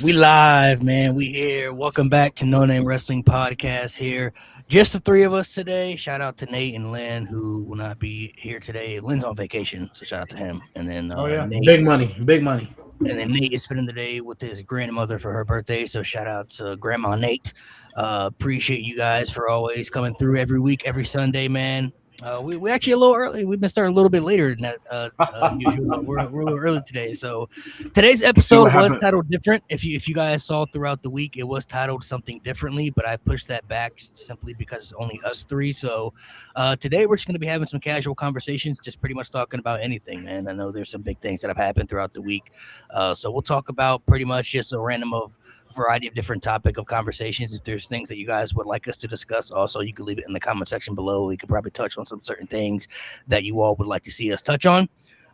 We live, man. We here. Welcome back to No Name Wrestling Podcast here. Just the three of us today. Shout out to Nate and Lynn, who will not be here today. Lynn's on vacation, so shout out to him. And then Oh yeah, Nate. big money, big money. And then Nate is spending the day with his grandmother for her birthday. So shout out to Grandma Nate. Appreciate you guys for always coming through every week, every Sunday, man. We actually a little early. We've been starting a little bit later than that usual, but we're a little early today. So today's See what episode was happened. titled different. If you guys saw throughout the week, it was titled something differently, but I pushed that back simply because it's only us three. So today we're just going to be having some casual conversations, just pretty much talking about anything, man. I know there's some big things that have happened throughout the week, so we'll talk about pretty much just a random variety of different topic of conversations. If there's things that you guys would like us to discuss, also you can leave it in the comment section below. We could probably touch on some certain things that you all would like to see us touch on.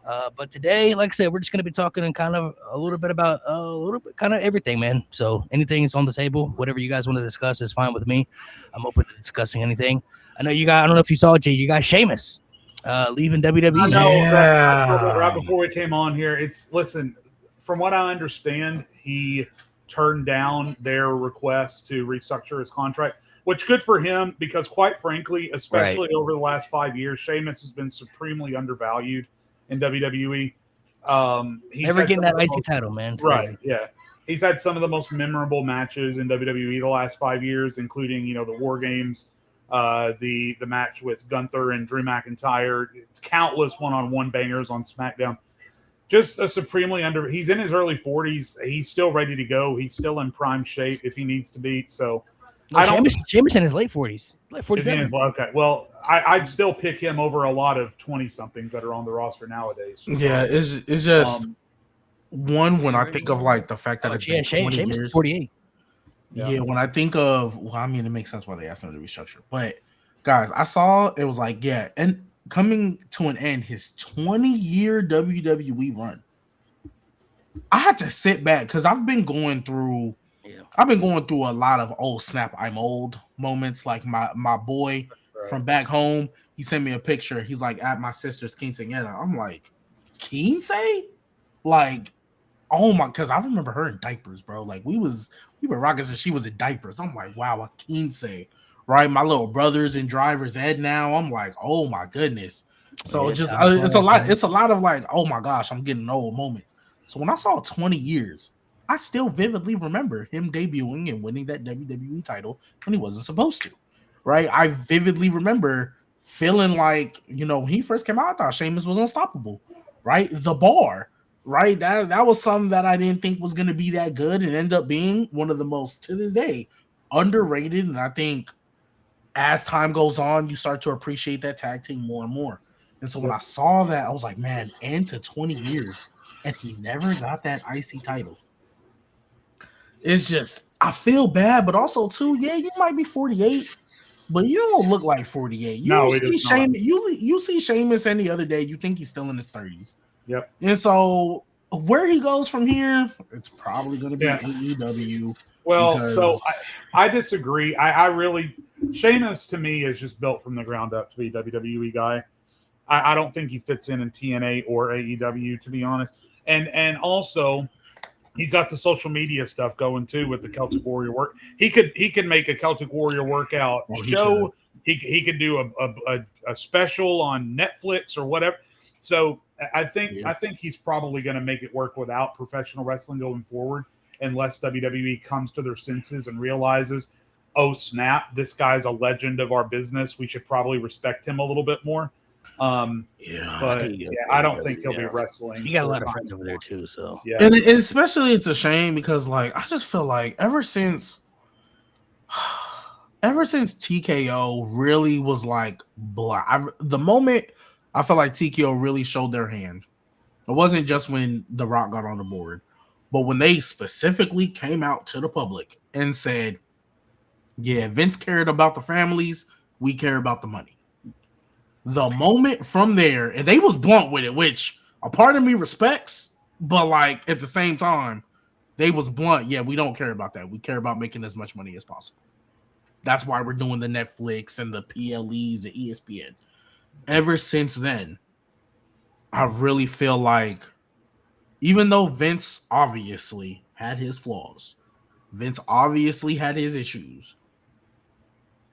But today, like I said, we're just going to be talking and kind of a little bit about a little bit kind of everything, man. So anything is on the table. Whatever you guys want to discuss is fine with me. I'm open to discussing anything. I know you got. I don't know if you saw it, Jay. You got Sheamus leaving I WWE. know that I told that right Yeah. before we came on here. Listen, from what I understand, he turned down their request to restructure his contract, which good for him because, quite frankly, especially over the last 5 years, Sheamus has been supremely undervalued in WWE. He's Never had getting some that of the icy most- title, man. It's right? crazy. Yeah, he's had some of the most memorable matches in WWE the last 5 years, including the War Games, the match with Gunther and Drew McIntyre, countless one-on-one bangers on SmackDown. Just a supremely under. He's in his early 40s. He's still ready to go. He's still in prime shape if he needs to be. So No, I don't. Sheamus in his late 40s, like Is he 47. in his, okay. Well, I'd still pick him over a lot of 20-somethings that are on the roster nowadays. Yeah, it's just Um, one when I think of like the fact that Oh, it's yeah, been 20 Sheamus is years. 48. Yeah, when I think of, well, I mean, it makes sense why they asked him to restructure. But guys, I saw it was like, yeah, and coming to an end, his 20-year WWE run. I had to sit back because I've been going through a lot of old snap, I'm old moments. Like my boy from back home, he sent me a picture. He's like at my sister's quinceañera. I'm like, quince? Like, oh my, because I remember her in diapers, bro. Like we were rocking since she was in diapers. I'm like, wow, a quince, right? My little brother's in driver's ed now. I'm like, oh my goodness. So Yeah, it's just time it's a flies, lot. man. It's a lot of like, oh my gosh, I'm getting old moments. So when I saw 20 years, I still vividly remember him debuting and winning that WWE title when he wasn't supposed to. Right? I vividly remember feeling like, when he first came out, I thought Sheamus was unstoppable. Right? The Bar. Right? That was something that I didn't think was gonna be that good and end up being one of the most, to this day, underrated. And I think as time goes on, you start to appreciate that tag team more and more. And so when I saw that, I was like, man, into 20 years, and he never got that IC title. It's just, I feel bad, but also too, yeah, you might be 48, but you don't look like 48. You No, he see does not. Sheamus, you see Sheamus any other day, you think he's still in his 30s. Yep. And so where he goes from here, it's probably going to be Yeah. AEW. Well, because- so I disagree. I really Sheamus to me is just built from the ground up to be a WWE guy. I don't think he fits in TNA or AEW, to be honest. And also he's got the social media stuff going too with the Celtic Warrior work. He could make a Celtic Warrior workout show. He could do a special on Netflix or whatever. So I think he's probably going to make it work without professional wrestling going forward, unless WWE comes to their senses and realizes, oh snap, this guy's a legend of our business. We should probably respect him a little bit more. But I don't think he'll be wrestling. You got a lot of friends over there too, so Yeah. And especially it's a shame because like I just feel like ever since TKO really was like the moment I felt like TKO really showed their hand. It wasn't just when The Rock got on the board, but when they specifically came out to the public and said, yeah, Vince cared about the families, we care about the money. The moment from there, and they was blunt with it, which a part of me respects, but like at the same time, they was blunt. Yeah, we don't care about that. We care about making as much money as possible. That's why we're doing the Netflix and the PLEs, the ESPN. Ever since then, I really feel like, even though Vince obviously had his flaws. Vince obviously had his issues.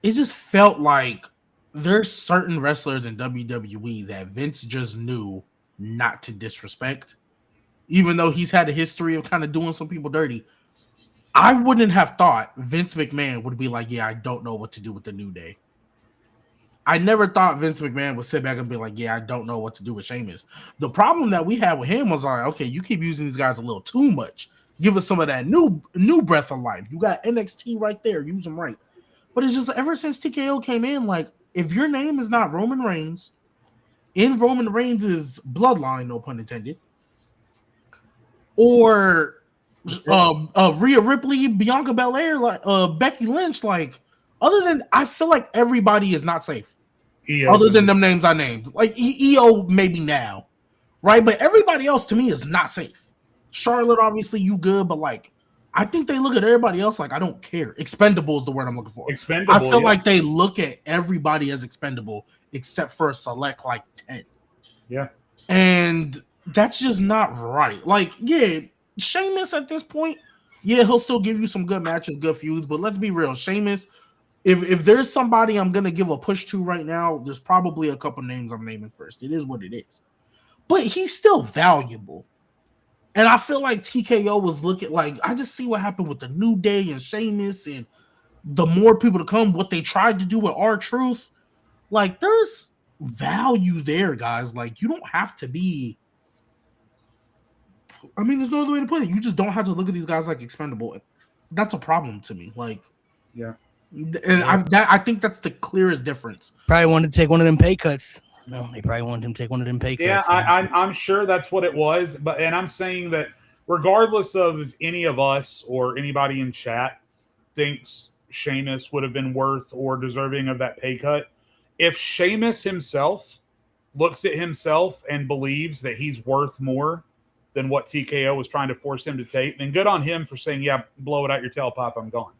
It just felt like there's certain wrestlers in WWE that Vince just knew not to disrespect, even though he's had a history of kind of doing some people dirty. I wouldn't have thought Vince McMahon would be like, yeah, I don't know what to do with the New Day. I never thought Vince McMahon would sit back and be like, yeah, I don't know what to do with Sheamus. The problem that we had with him was like, okay, you keep using these guys a little too much. Give us some of that new breath of life. You got NXT right there. Use them right. But it's just ever since TKO came in, like, if your name is not Roman Reigns, in Roman Reigns' bloodline, no pun intended, or Rhea Ripley, Bianca Belair, like Becky Lynch, like, other than, I feel like everybody is not safe. Other than them names I named. Like EO maybe now. Right? But everybody else to me is not safe. Charlotte, obviously, you good, but like, I think they look at everybody else like, I don't care. Expendable is the word I'm looking for. Expendable. I feel like they look at everybody as expendable except for a select like 10. Yeah. And that's just not right. Like, yeah, Sheamus at this point, yeah, he'll still give you some good matches, good feuds, but let's be real. Sheamus, if there's somebody I'm going to give a push to right now, there's probably a couple names I'm naming first. It is what it is. But he's still valuable. And I feel like TKO was looking like, I just see what happened with the New Day and Sheamus and the more people to come, what they tried to do with R-Truth. Like, there's value there, guys. Like, you don't have to be, I mean, there's no other way to put it. You just don't have to look at these guys like expendable. That's a problem to me. Like, yeah. And I think that's the clearest difference. Probably wanted to take one of them pay cuts. No, they probably wanted him to take one of them pay cuts. Yeah, I'm sure that's what it was. And I'm saying that regardless of if any of us or anybody in chat thinks Sheamus would have been worth or deserving of that pay cut, if Sheamus himself looks at himself and believes that he's worth more than what TKO was trying to force him to take, then good on him for saying, yeah, blow it out your tailpipe, I'm gone.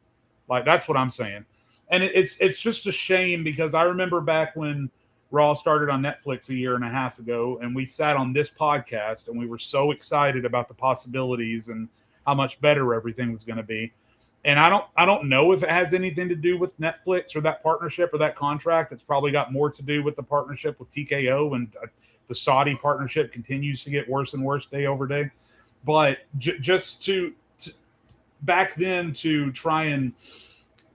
Like, that's what I'm saying. And it's just a shame because I remember back when Raw started on Netflix a year and a half ago, and we sat on this podcast and we were so excited about the possibilities and how much better everything was going to be. And I don't know if it has anything to do with Netflix or that partnership or that contract. It's probably got more to do with the partnership with TKO, and the Saudi partnership continues to get worse and worse day over day. But just to back then, to try and,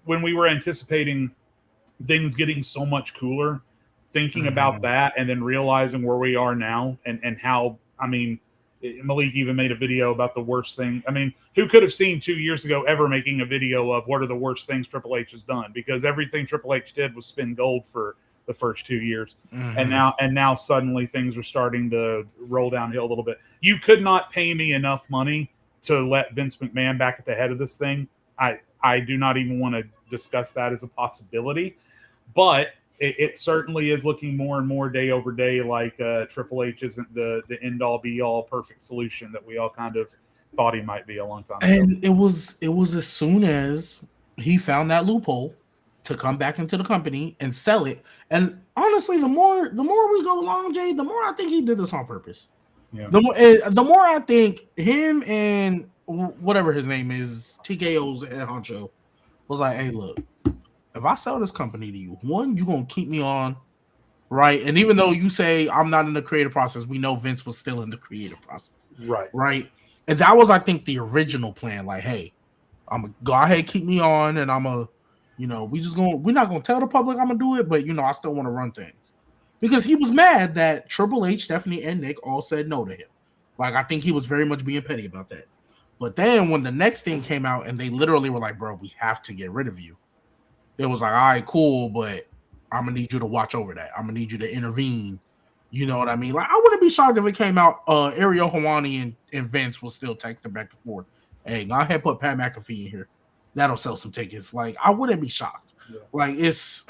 when we were anticipating things getting so much cooler, thinking about that and then realizing where we are now and how, I mean, Malik even made a video about the worst thing. I mean, who could have seen 2 years ago ever making a video of what are the worst things Triple H has done? Because everything Triple H did was spin gold for the first 2 years. And now suddenly things are starting to roll downhill a little bit. You could not pay me enough money to let Vince McMahon back at the head of this thing. I do not even want to discuss that as a possibility, but it certainly is looking more and more day over day like Triple H isn't the end all be all perfect solution that we all kind of thought he might be a long time ago. And it was as soon as he found that loophole to come back into the company and sell it. And honestly, the more we go along, Jay, the more I think he did this on purpose. Yeah. The more I think him and whatever his name is, TKO's head honcho, was like, hey, look, if I sell this company to you, one, you're going to keep me on, right? And even though you say I'm not in the creative process, we know Vince was still in the creative process. Right? And that was, I think, the original plan. Like, hey, I'm going to go ahead, keep me on, and I'm going to, we're not going to tell the public I'm going to do it, but, I still want to run things. Because he was mad that Triple H, Stephanie, and Nick all said no to him. Like, I think he was very much being petty about that. But then when the next thing came out and they literally were like, bro, we have to get rid of you. It was like, all right, cool, but I'm going to need you to watch over that. I'm going to need you to intervene. You know what I mean? Like, I wouldn't be shocked if it came out, Ariel Helwani and Vince was still texting back and forth. Hey, go ahead, put Pat McAfee in here. That'll sell some tickets. Like, I wouldn't be shocked. Yeah. Like, it's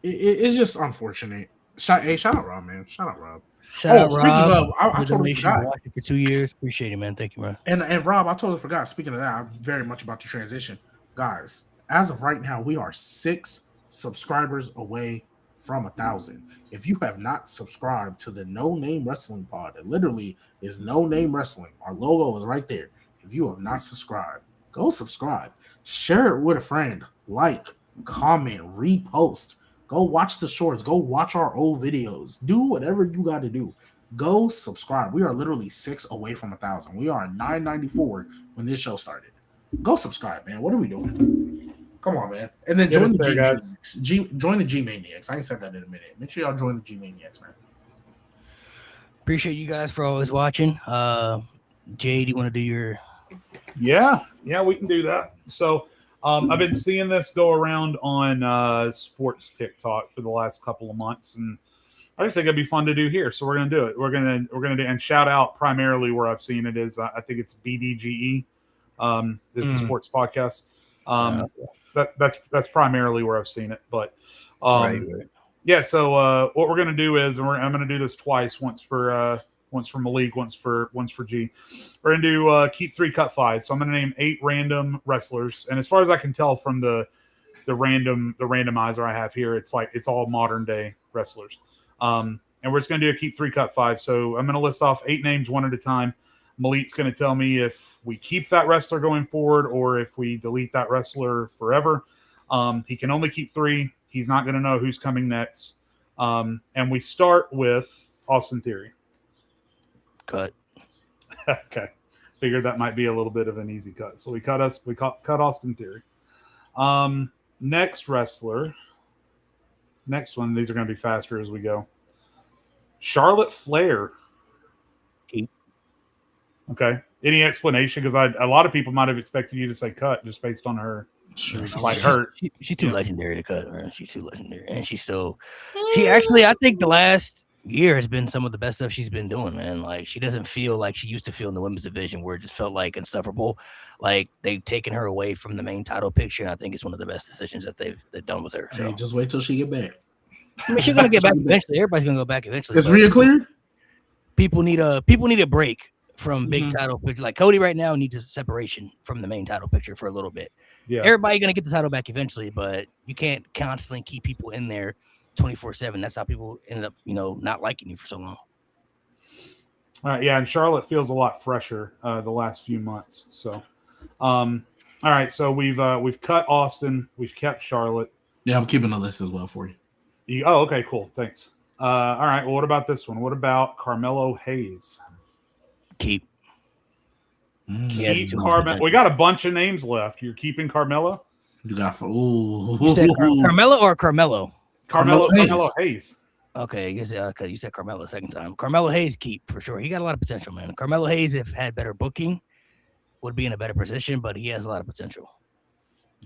just unfortunate. Shout out Rob, man. Shout out Rob. Shout out Rob. I totally forgot. Watching for 2 years. Appreciate it, man. Thank you, bro. And Rob, I totally forgot. Speaking of that, I'm very much about to transition. Guys, as of right now, we are 6 subscribers away from 1,000. If you have not subscribed to the No Name Wrestling Pod, it literally is No Name Wrestling. Our logo is right there. If If you have not subscribed, go subscribe. Share it with a friend. Like, comment, repost. Go watch the shorts. Go watch our old videos. Do whatever you got to do. Go subscribe. We are literally 6 away from 1,000. We are 994 when this show started. Go subscribe, man. What are we doing? Come on, man. And then join the there, guys. Join the G Maniacs. I ain't said that in a minute. Make sure y'all join the G Maniacs, man. Appreciate you guys for always watching. Jay, do you want to do your? Yeah, we can do that. So I've been seeing this go around on sports TikTok for the last couple of months, and I just think it'd be fun to do here. So we're gonna do it. We're gonna do, and shout out primarily where I've seen it is I think it's BDGE, is the sports podcast. That's primarily where I've seen it, but Right. yeah. So what we're gonna do is, and I'm gonna do this twice. Once for Malik, once for G. We're gonna do keep 3, cut 5. So I'm gonna name 8 random wrestlers, and as far as I can tell from the randomizer I have here, it's all modern day wrestlers. And we're just gonna do a keep 3, cut 5. So I'm gonna list off 8 names one at a time. Malik's gonna tell me if we keep that wrestler going forward or if we delete that wrestler forever. He can only keep 3. He's not gonna know who's coming next. And we start with Austin Theory. Cut. Okay, figured that might be a little bit of an easy cut. So we cut Austin Theory. Next wrestler. Next one. These are going to be faster as we go. Charlotte Flair. Keep. Okay. Any explanation? Because a lot of people might have expected you to say cut just based on her. Like hurt. She's too legendary to cut. Right? She's too legendary, and she actually, I think the last year has been some of the best stuff she's been doing, man. Like, she doesn't feel like she used to feel in the women's division, where it just felt like insufferable. Like, they've taken her away from the main title picture, and I think it's one of the best decisions that they've done with her. So. Hey, just wait till she get back. I mean, she's gonna get back eventually. Everybody's gonna go back eventually. Is Rhea cleared? People need a break from big title picture. Like Cody right now needs a separation from the main title picture for a little bit. Yeah. Everybody gonna get the title back eventually, but you can't constantly keep people in there 24/7. That's how people ended up, not liking you for so long. All right, yeah, and Charlotte feels a lot fresher the last few months. So, all right, so we've cut Austin, we've kept Charlotte. Yeah, I'm keeping a list as well for you. Oh, okay, cool, thanks. All right, well, what about this one? What about Carmelo Hayes? Keep. Keep Carmelo. We got a bunch of names left. You're keeping Carmelo? You got You said Carmelo or Carmelo? Carmelo Hayes. Okay, you said Carmelo the second time. Carmelo Hayes keep for sure. He got a lot of potential, man. Carmelo Hayes, if had better booking, would be in a better position, but he has a lot of potential.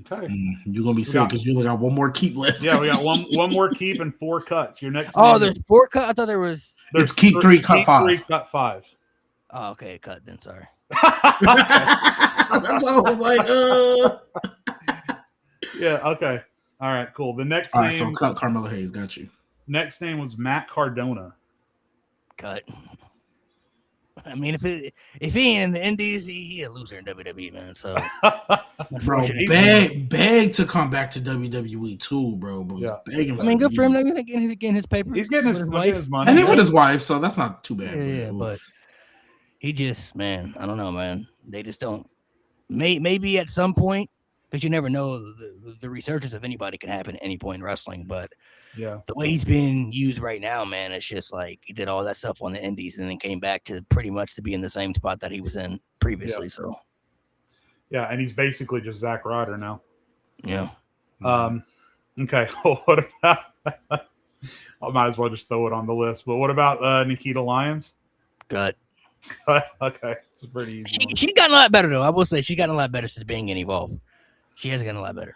Okay, you're gonna be sick because you only got one more keep left. Yeah, we got one more keep and 4 cuts. Your next. Oh, there's 4 cuts. I thought there was. There's keep 3, cut 5. 3, cut 5. Oh, okay, cut then. Sorry. That's all I'm like. Yeah. Okay. All right. Cool. The next All name. right, so cut Carmelo Hayes. Got you. Next name was Matt Cardona. Cut. I mean, if he ain't in the Indies, he a loser in WWE, man. So, bro, beg to come back to WWE too, bro. But yeah. begging. I mean, good for him. Getting his paper. He's getting his money, and he with his wife, so that's not too bad. Yeah, but he just, man, I don't know, man. They just don't. Maybe at some point, because you never know, the resurgence of anybody can happen at any point in wrestling. But yeah, the way he's being used right now, man, it's just like he did all that stuff on the Indies and then came back to pretty much to be in the same spot that he was in previously. Yeah. So yeah, and he's basically just Zack Ryder now. Yeah. Okay. Well, what about? I might as well just throw it on the list. But what about Nikita Lyons? Cut. Okay, it's a pretty easy. She's gotten a lot better though. I will say she's gotten a lot better since being involved. She has gotten a lot better.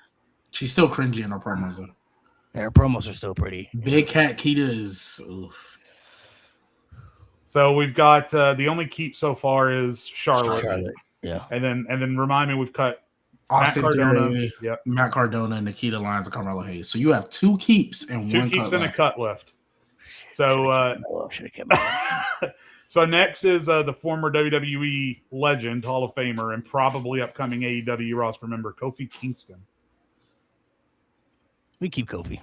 She's still cringy in her promos though. Yeah, her promos are still pretty. Big Cat Kita is. Oof. So we've got the only keep so far is Charlotte. Yeah. And then remind me, we've cut Austin Matt Cardona. Theory, Yep. Matt Cardona, Nikita Lyons, and Carmelo Hayes. So you have 2 keeps and 2 1 keeps cut and left. a cut left. So should have kept so next is the former WWE legend, Hall of Famer, and probably upcoming AEW roster member, Kofi Kingston. We keep Kofi.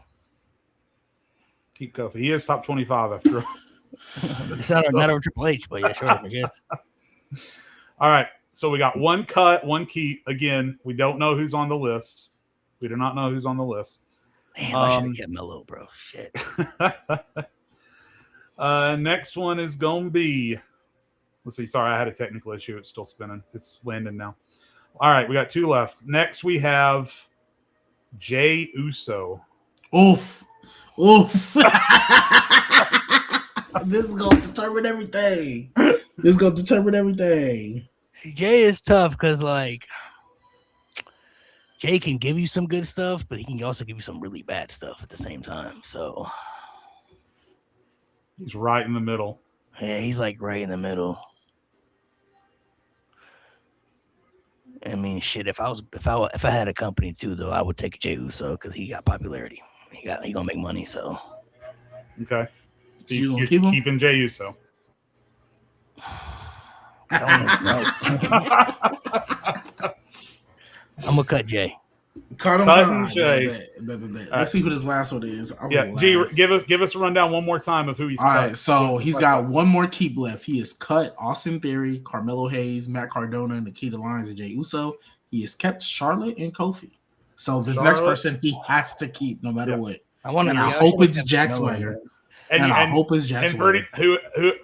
Keep Kofi. He is top 25 after all. It's not over Triple H, but yeah, sure. Yeah. All right. So we got one cut, one keep. Again, we don't know who's on the list. We do not know who's on the list. Damn, I should have kept Melo, bro. Shit. Next one is gonna be. Let's see. Sorry, I had a technical issue. It's still spinning. It's landing now. All right, we got 2 left. Next, we have Jey Uso. Oof. This is gonna determine everything. Jay is tough because like Jay can give you some good stuff, but he can also give you some really bad stuff at the same time. So He's right in the middle. yeah, he's like right in the middle. I mean, shit. If I had a company too, though, I would take Jey Uso because he got popularity. He gonna make money. So Okay. So You gonna you're keep him? keeping Jey Uso. I'm gonna cut Jay. Cutting Jay. Let's see who this last one is. G, give us a rundown one more time of who he's All cut. right, so he's got one more keep left. He has cut Austin Theory, Carmelo Hayes, Matt Cardona, Nikita Lyons, and Jey Uso. He has kept Charlotte and Kofi. So this next person he has to keep no matter what. I want And to. I hope it's Jack Swagger. And I hope it's Jack Swagger.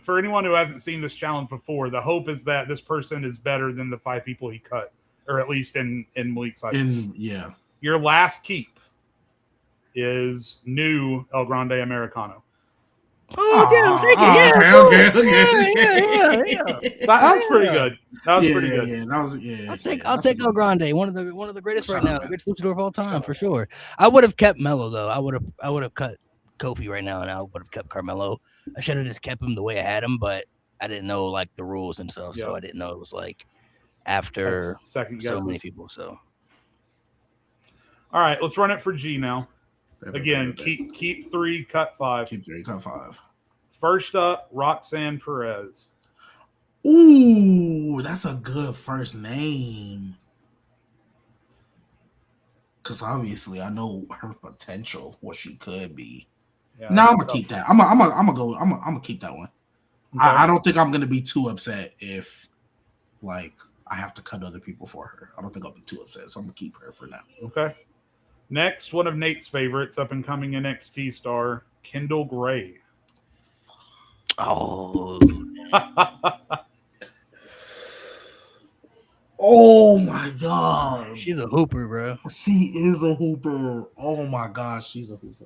For anyone who hasn't seen this challenge before, the hope is that this person is better than the 5 people he cut, or at least in Malik's side. Yeah. Your last keep is new El Grande Americano. Oh, damn! Thank you. Yeah. That's pretty good. That was pretty good. Yeah, that was yeah. I'll take El Grande, one of the greatest right now, the greatest luchador of all time for sure. I would have kept Melo though. I would have cut Kofi right now, and I would have kept Carmelo. I should have just kept him the way I had him, but I didn't know like the rules and stuff, so I didn't know it was like after second so guesses. many people. So all right, let's run it for G now. Again, keep 3, cut 5. Keep 3, cut 5. First up, Roxanne Perez. Ooh, that's a good first name. Because obviously I know her potential, what she could be. Yeah, no, I'm gonna keep that. I'm gonna keep that one. Okay. I don't think I'm gonna be too upset if like I have to cut other people for her. I don't think I'll be too upset, so I'm gonna keep her for now. Okay. Next, one of Nate's favorites, up and coming NXT star, Kendall Gray. oh, Oh my god, she's a hooper, bro. she is a hooper. Oh my gosh, she's a hooper.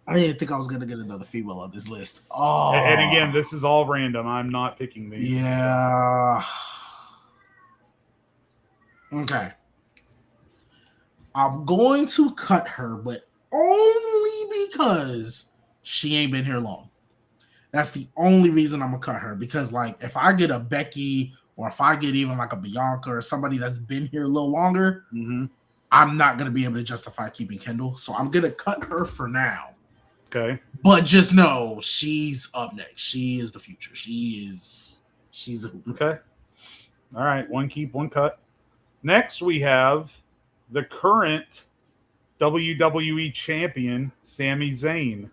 I didn't think I was gonna get another female on this list. Oh, And again, this is all random. I'm not picking these. yeah. Okay. I'm going to cut her, but only because she ain't been here long. That's the only reason I'm gonna cut her. Because like if I get a Becky or if I get even like a Bianca or somebody that's been here a little longer, I'm not gonna be able to justify keeping Kendall. So I'm gonna cut her for now. Okay. But just know she's up next. She is the future. She's a hooper. Okay. All right. One keep, one cut. Next, we have the current WWE champion, Sami Zayn.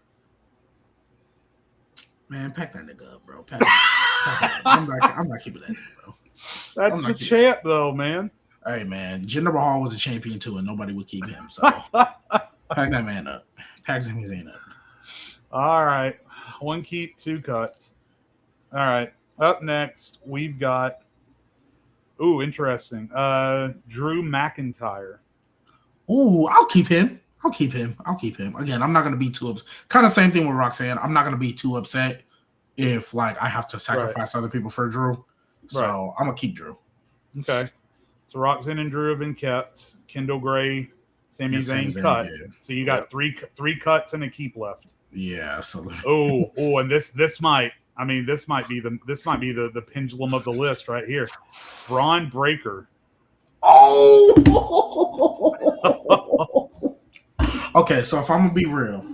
Man, pack that nigga up, bro. Pack I'm not keeping that nigga, bro. That's the champ, though, man. Hey, man. Jinder Mahal was a champion, too, and nobody would keep him. So pack that man up. Pack Sami Zayn up. All right. One keep, 2 cuts. All right. Up next, we've got. Ooh, interesting. Drew McIntyre. Ooh, I'll keep him. Again, I'm not going to be too upset. Kind of same thing with Roxanne. I'm not going to be too upset if, like, I have to sacrifice other people for Drew. So I'm going to keep Drew. Okay. So Roxanne and Drew have been kept. Kendall Gray, Sami Zayn cut. Yeah. So you got three cuts and a keep left. Yeah, absolutely. Oh, and this might be the pendulum of the list right here. Braun Breaker. Oh. Okay, so if I'm gonna be real,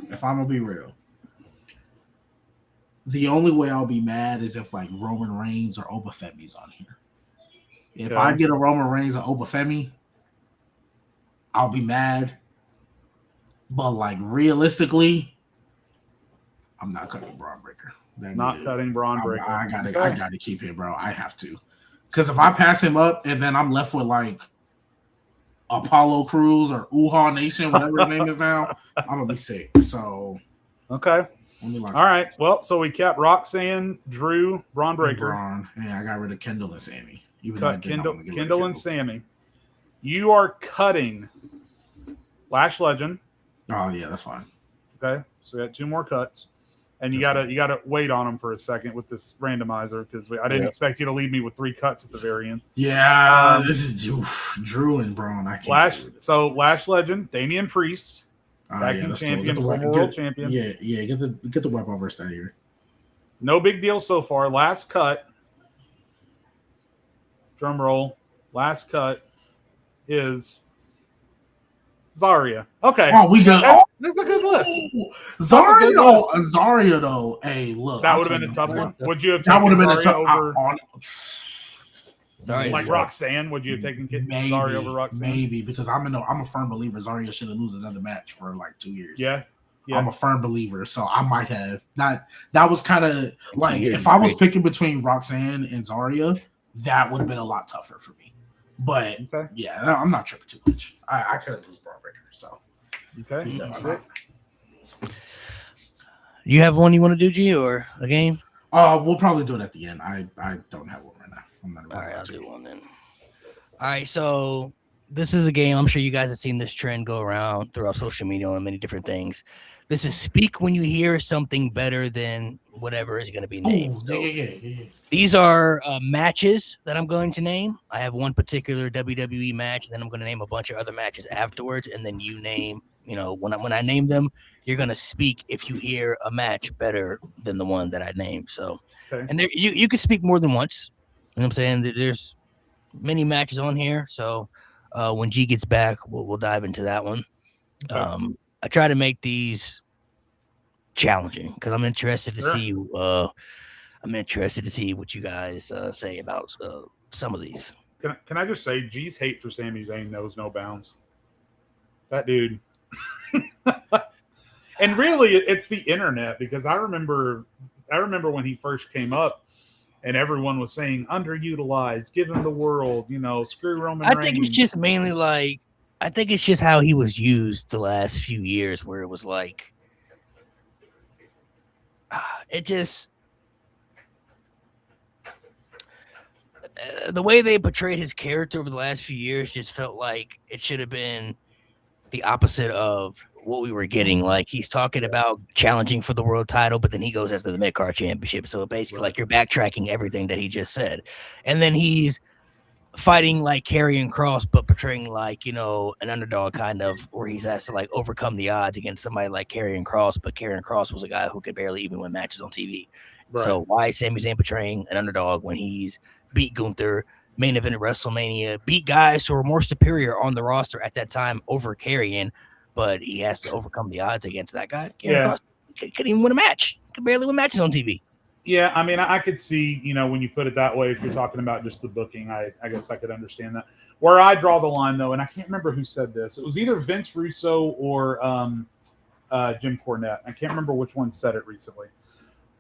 the only way I'll be mad is if like Roman Reigns or Obafemi's on here. If I get a Roman Reigns or Obafemi, I'll be mad. But like realistically, I'm not cutting Braun Breaker. Cutting Braun Breaker. I gotta keep him, bro. I have to. Because if I pass him up and then I'm left with like Apollo Crews or Uha Nation, whatever his name is now, I'm gonna be sick. So Okay. let me lock All right. Well, so we kept Roxanne, Drew, Braun Breaker, Braun. Yeah, I got rid of Kendall and Sammy. Even though I cut did not Kendall, want to get rid of Kendall and Sammy. You are cutting Lash Legend. Oh yeah, that's fine. Okay. So we got 2 more cuts. And you gotta wait on them for a second with this randomizer because I didn't expect you to leave me with 3 cuts at the very end. Yeah, this is Drew and Braun. I can't. Lash Legend, Damian Priest, acting champion, former world champion. Yeah. Get the web over out here. No big deal so far. Last cut. Drum roll. Last cut is Zarya. Okay. Oh, we got. That's a good list. Zarya though. Hey, look. That would have been a tough one. Would you have that would taken have been a Zarya tough over like Roxanne? Would you have taken Zarya over Roxanne? Maybe because I'm a firm believer Zarya shouldn't lose another match for like 2 years. Yeah. I'm a firm believer, so I might have not. That was kind of like if I was picking between Roxanne and Zarya, that would have been a lot tougher for me. But yeah, I'm not tripping too much. I couldn't lose Braun Breaker, so okay. That's it. You have one you want to do, G, or a game? We'll probably do it at the end. I don't have one right now. I'm not. All right, I'll do one then. All right, so this is a game. I'm sure you guys have seen this trend go around throughout social media and many different things. This is speak when you hear something better than whatever is going to be named. So these are matches that I'm going to name. I have one particular WWE match, and then I'm going to name a bunch of other matches afterwards, and then you name, when I name them, you're going to speak if you hear a match better than the one that I named. So, and there, you can speak more than once. You know what I'm saying? There's many matches on here. So when G gets back, we'll dive into that one. Okay. I try to make these challenging because I'm interested to see. I'm interested to see what you guys say about some of these. Can I just say, G's hate for Sami Zayn knows no bounds. That dude. And really, it's the internet because I remember when he first came up, and everyone was saying underutilized, give him the world, screw Roman Reigns. I think it's just mainly like. I think it's just how he was used the last few years where it was like the way they portrayed his character over the last few years just felt like it should have been the opposite of what we were getting. Like he's talking about challenging for the world title, but then he goes after the mid-card championship. So basically like you're backtracking everything that he just said. And then he's fighting like Karrion Kross, but portraying like, an underdog kind of, where he's asked to like overcome the odds against somebody like Karrion Kross, but Karrion Kross was a guy who could barely even win matches on TV. Right. So why is Sami Zayn portraying an underdog when he's beat Gunther, main event at WrestleMania, beat guys who were more superior on the roster at that time over Karrion, but he has to overcome the odds against that guy? Karrion Kross couldn't even win a match. Could barely win matches on TV. Yeah, I mean, I could see, when you put it that way, if you're talking about just the booking, I guess I could understand that. Where I draw the line, though, and I can't remember who said this. It was either Vince Russo or Jim Cornette. I can't remember which one said it recently.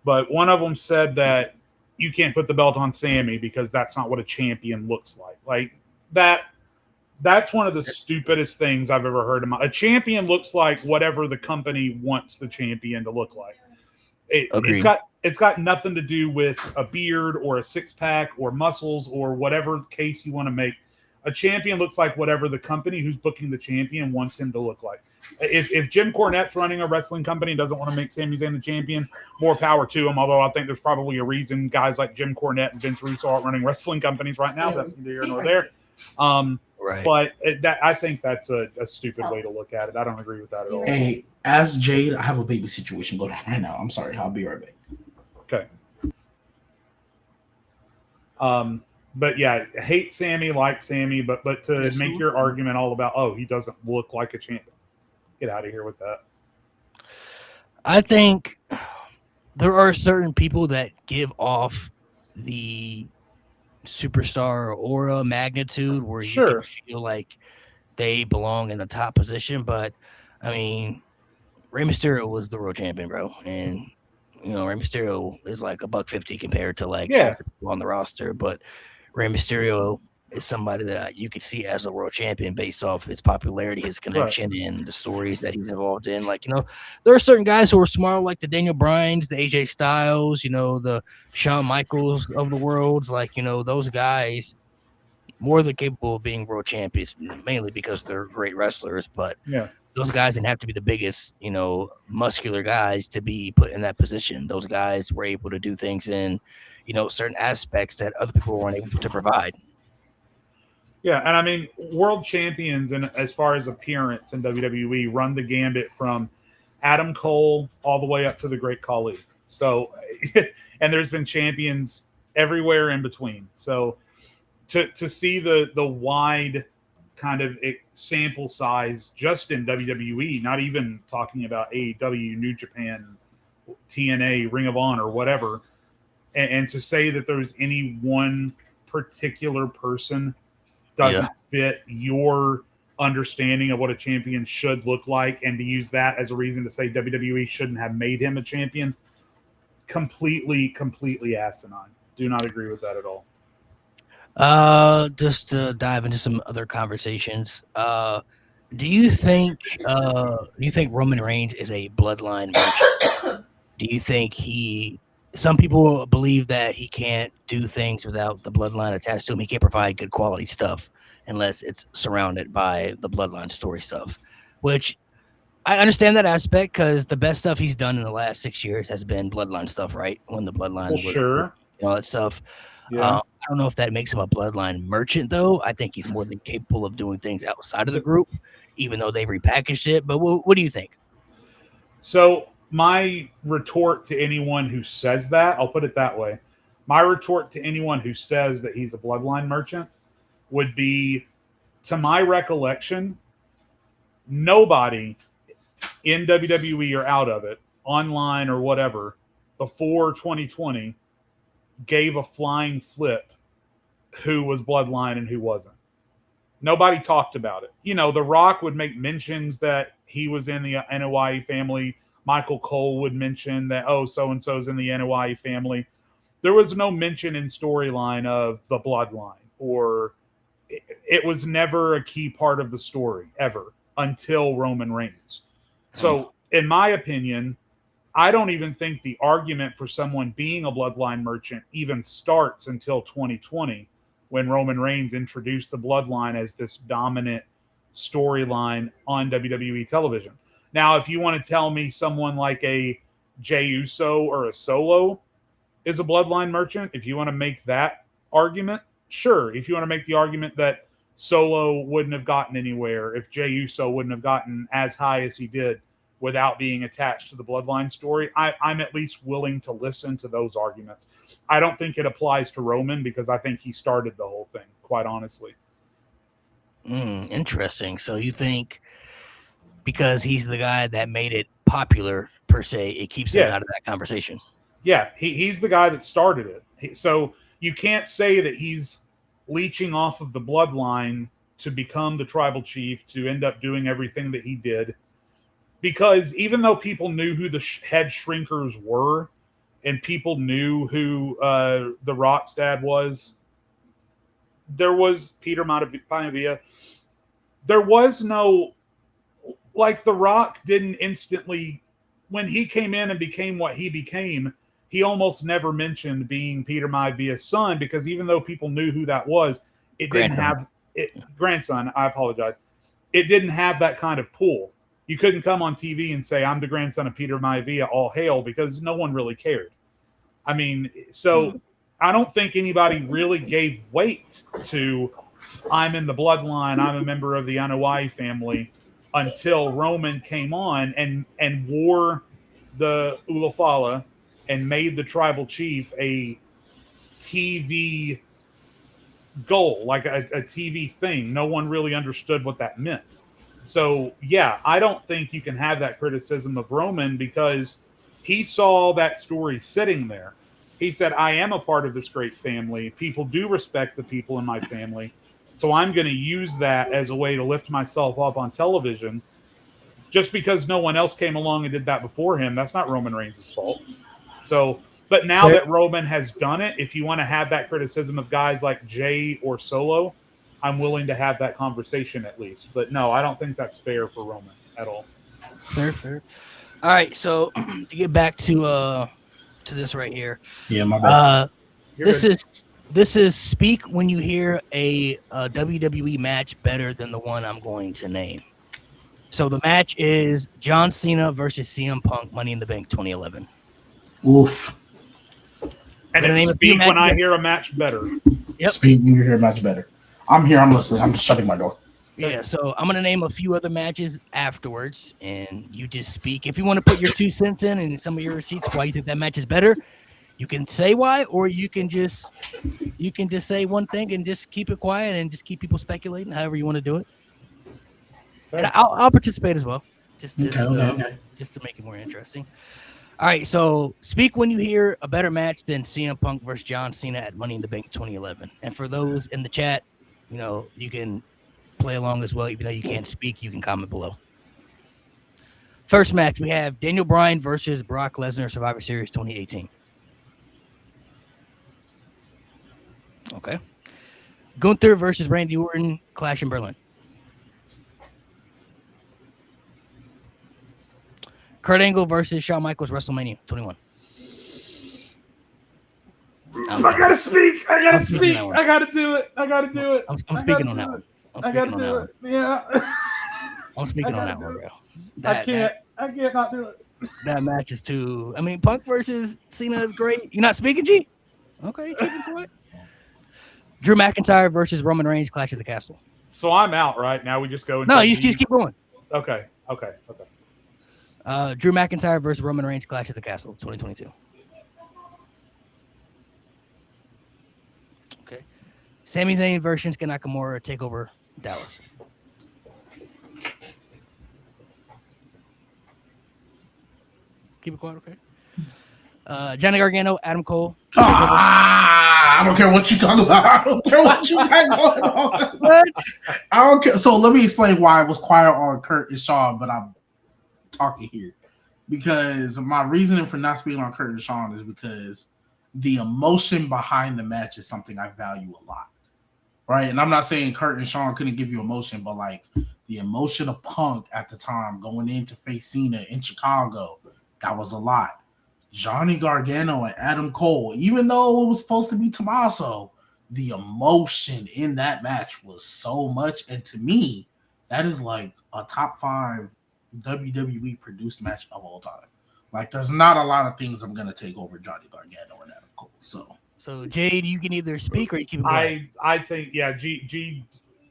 But one of them said that you can't put the belt on Sammy because that's not what a champion looks like. Like, that's one of the stupidest things I've ever heard. A champion looks like whatever the company wants the champion to look like. It's got nothing to do with a beard or a six-pack or muscles or whatever case you want to make. A champion looks like whatever the company who's booking the champion wants him to look like. If Jim Cornette's running a wrestling company and doesn't want to make Sami Zayn the champion, more power to him, although I think there's probably a reason guys like Jim Cornette and Vince Russo aren't running wrestling companies right now. That's neither here nor there. Right. But I think that's a stupid way to look at it. I don't agree with that at all. Hey, as Jade, I have a baby situation going on right now. I'm sorry. I'll be right back. Okay. But yeah, hate Sammy, like Sammy, but to make your argument all about, he doesn't look like a champion. Get out of here with that. I think there are certain people that give off the superstar aura magnitude where you can feel like they belong in the top position. But I mean, Rey Mysterio was the world champion, bro. And Rey Mysterio is like $150 compared to like people on the roster. But Rey Mysterio is somebody that you could see as a world champion based off his popularity, his connection, and the stories that he's involved in. Like, there are certain guys who are smart, like the Daniel Bryans, the AJ Styles, the Shawn Michaels of the world. Like, those guys more than capable of being world champions, mainly because they're great wrestlers. But those guys didn't have to be the biggest, muscular guys to be put in that position. Those guys were able to do things in, certain aspects that other people weren't able to provide. Yeah, and I mean, world champions, and as far as appearance in WWE, run the gambit from Adam Cole all the way up to the Great Khali. So, and there's been champions everywhere in between. So, to see the wide kind of sample size just in WWE, not even talking about AEW, New Japan, TNA, Ring of Honor, whatever, and to say that there's any one particular person doesn't fit your understanding of what a champion should look like, and to use that as a reason to say WWE shouldn't have made him a champion, completely asinine. Do not agree with that at all. Just to dive into some other conversations, do you think Roman Reigns is a bloodline merchant? Do you think some people believe that he can't do things without the bloodline attached to him. He can't provide good quality stuff unless it's surrounded by the bloodline story stuff, which I understand that aspect because the best stuff he's done in the last 6 years has been bloodline stuff, right? When the bloodline was, sure. All that stuff. Yeah. I don't know if that makes him a bloodline merchant, though. I think he's more than capable of doing things outside of the group, even though they've repackaged it. But what do you think? So my retort to anyone who says that, I'll put it that way. My retort to anyone who says that he's a bloodline merchant would be, to my recollection, nobody in WWE or out of it, online or whatever, before 2020 gave a flying flip who was bloodline and who wasn't. Nobody talked about it. The Rock would make mentions that he was in the NOI family. Michael Cole would mention that, so-and-so's in the NOI family. There was no mention in storyline of the bloodline, or it was never a key part of the story ever until Roman Reigns. So in my opinion, I don't even think the argument for someone being a bloodline merchant even starts until 2020, when Roman Reigns introduced the bloodline as this dominant storyline on WWE television. Now, if you want to tell me someone like a Jey Uso or a Solo is a bloodline merchant, if you want to make that argument, sure. If you want to make the argument that Solo wouldn't have gotten anywhere, if Jey Uso wouldn't have gotten as high as he did without being attached to the bloodline story, I'm at least willing to listen to those arguments. I don't think it applies to Roman because I think he started the whole thing, quite honestly. Interesting. So you think because he's the guy that made it popular, per se, it keeps him out of that conversation? Yeah, he's the guy that started it. So you can't say that he's leeching off of the bloodline to become the tribal chief, to end up doing everything that he did. Because even though people knew who the head shrinkers were, and people knew who the Rock's dad was, there was Peter Maivia. There was no, like, the Rock didn't instantly, when he came in and became what he became, he almost never mentioned being Peter Maivia's son, because even though people knew who that was, it didn't have grandson. I apologize. It didn't have that kind of pull. You couldn't come on TV and say, I'm the grandson of Peter Maivia, all hail, because no one really cared. I mean, so I don't think anybody really gave weight to, I'm in the bloodline, I'm a member of the Anoa'i family, until Roman came on and wore the Ulafala and made the tribal chief a TV goal, like a TV thing. No one really understood what that meant. So, yeah, I don't think you can have that criticism of Roman, because he saw that story sitting there. He said, I am a part of this great family. People do respect the people in my family. So I'm going to use that as a way to lift myself up on television. Just because no one else came along and did that before him, that's not Roman Reigns' fault. So But now Fair. that Roman has done it, if you want to have that criticism of guys like Jay or Solo, I'm willing to have that conversation at least. But no, I don't think that's fair for Roman at all. Fair. All right, so to get back to this right here. Yeah, my bad. This is speak when you hear a WWE match better than the one I'm going to name. So the match is John Cena versus CM Punk, Money in the Bank 2011. Oof. And it's speak when I hear a match better. Yep. Speak when you hear a match better. I'm here. I'm listening. I'm just shutting my door. Yeah, so I'm gonna name a few other matches afterwards, and you just speak. If you want to put your 2 cents in and some of your receipts why you think that match is better, you can say why, or you can just say one thing and just keep it quiet and just keep people speculating. However you want to do it. And I'll participate as well, just to make it more interesting. All right, so speak when you hear a better match than CM Punk versus John Cena at Money in the Bank 2011. And for those in the chat, you can play along as well. Even though you can't speak, you can comment below. First match, we have Daniel Bryan versus Brock Lesnar, Survivor Series 2018. Okay. Gunther versus Randy Orton, Clash in Berlin. Kurt Angle versus Shawn Michaels, WrestleMania 21. I gotta speak. I gotta speak. I gotta do it. I'm speaking on that one. I gotta do it. Yeah. I'm speaking on that one, bro. I can't not do it. That match is too. I mean, Punk versus Cena is great. You're not speaking, G? Okay, keep it quiet. Drew McIntyre versus Roman Reigns, Clash at the Castle. So I'm out, right? Now we just go. No, you just keep going. Okay. Drew McIntyre versus Roman Reigns, Clash at the Castle, 2022. Okay. Sami Zayn versus Shinsuke Nakamura, TakeOver Dallas. Keep it quiet, okay? Johnny Gargano, Adam Cole. I don't care what you talk about. I don't care what you got going on. What? I don't care. So let me explain why I was quiet on Kurt and Shawn, but I'm talking here. Because my reasoning for not speaking on Kurt and Shawn is because the emotion behind the match is something I value a lot. Right? And I'm not saying Kurt and Shawn couldn't give you emotion, but like the emotion of Punk at the time going in to face Cena in Chicago, that was a lot. Johnny Gargano and Adam Cole, even though it was supposed to be Tommaso, the emotion in that match was so much. And to me, that is like a top 5 WWE produced match of all time. Like, there's not a lot of things I'm going to take over Johnny Gargano and Adam Cole. So Jade, you can either speak or you keep it quiet. I think, yeah, G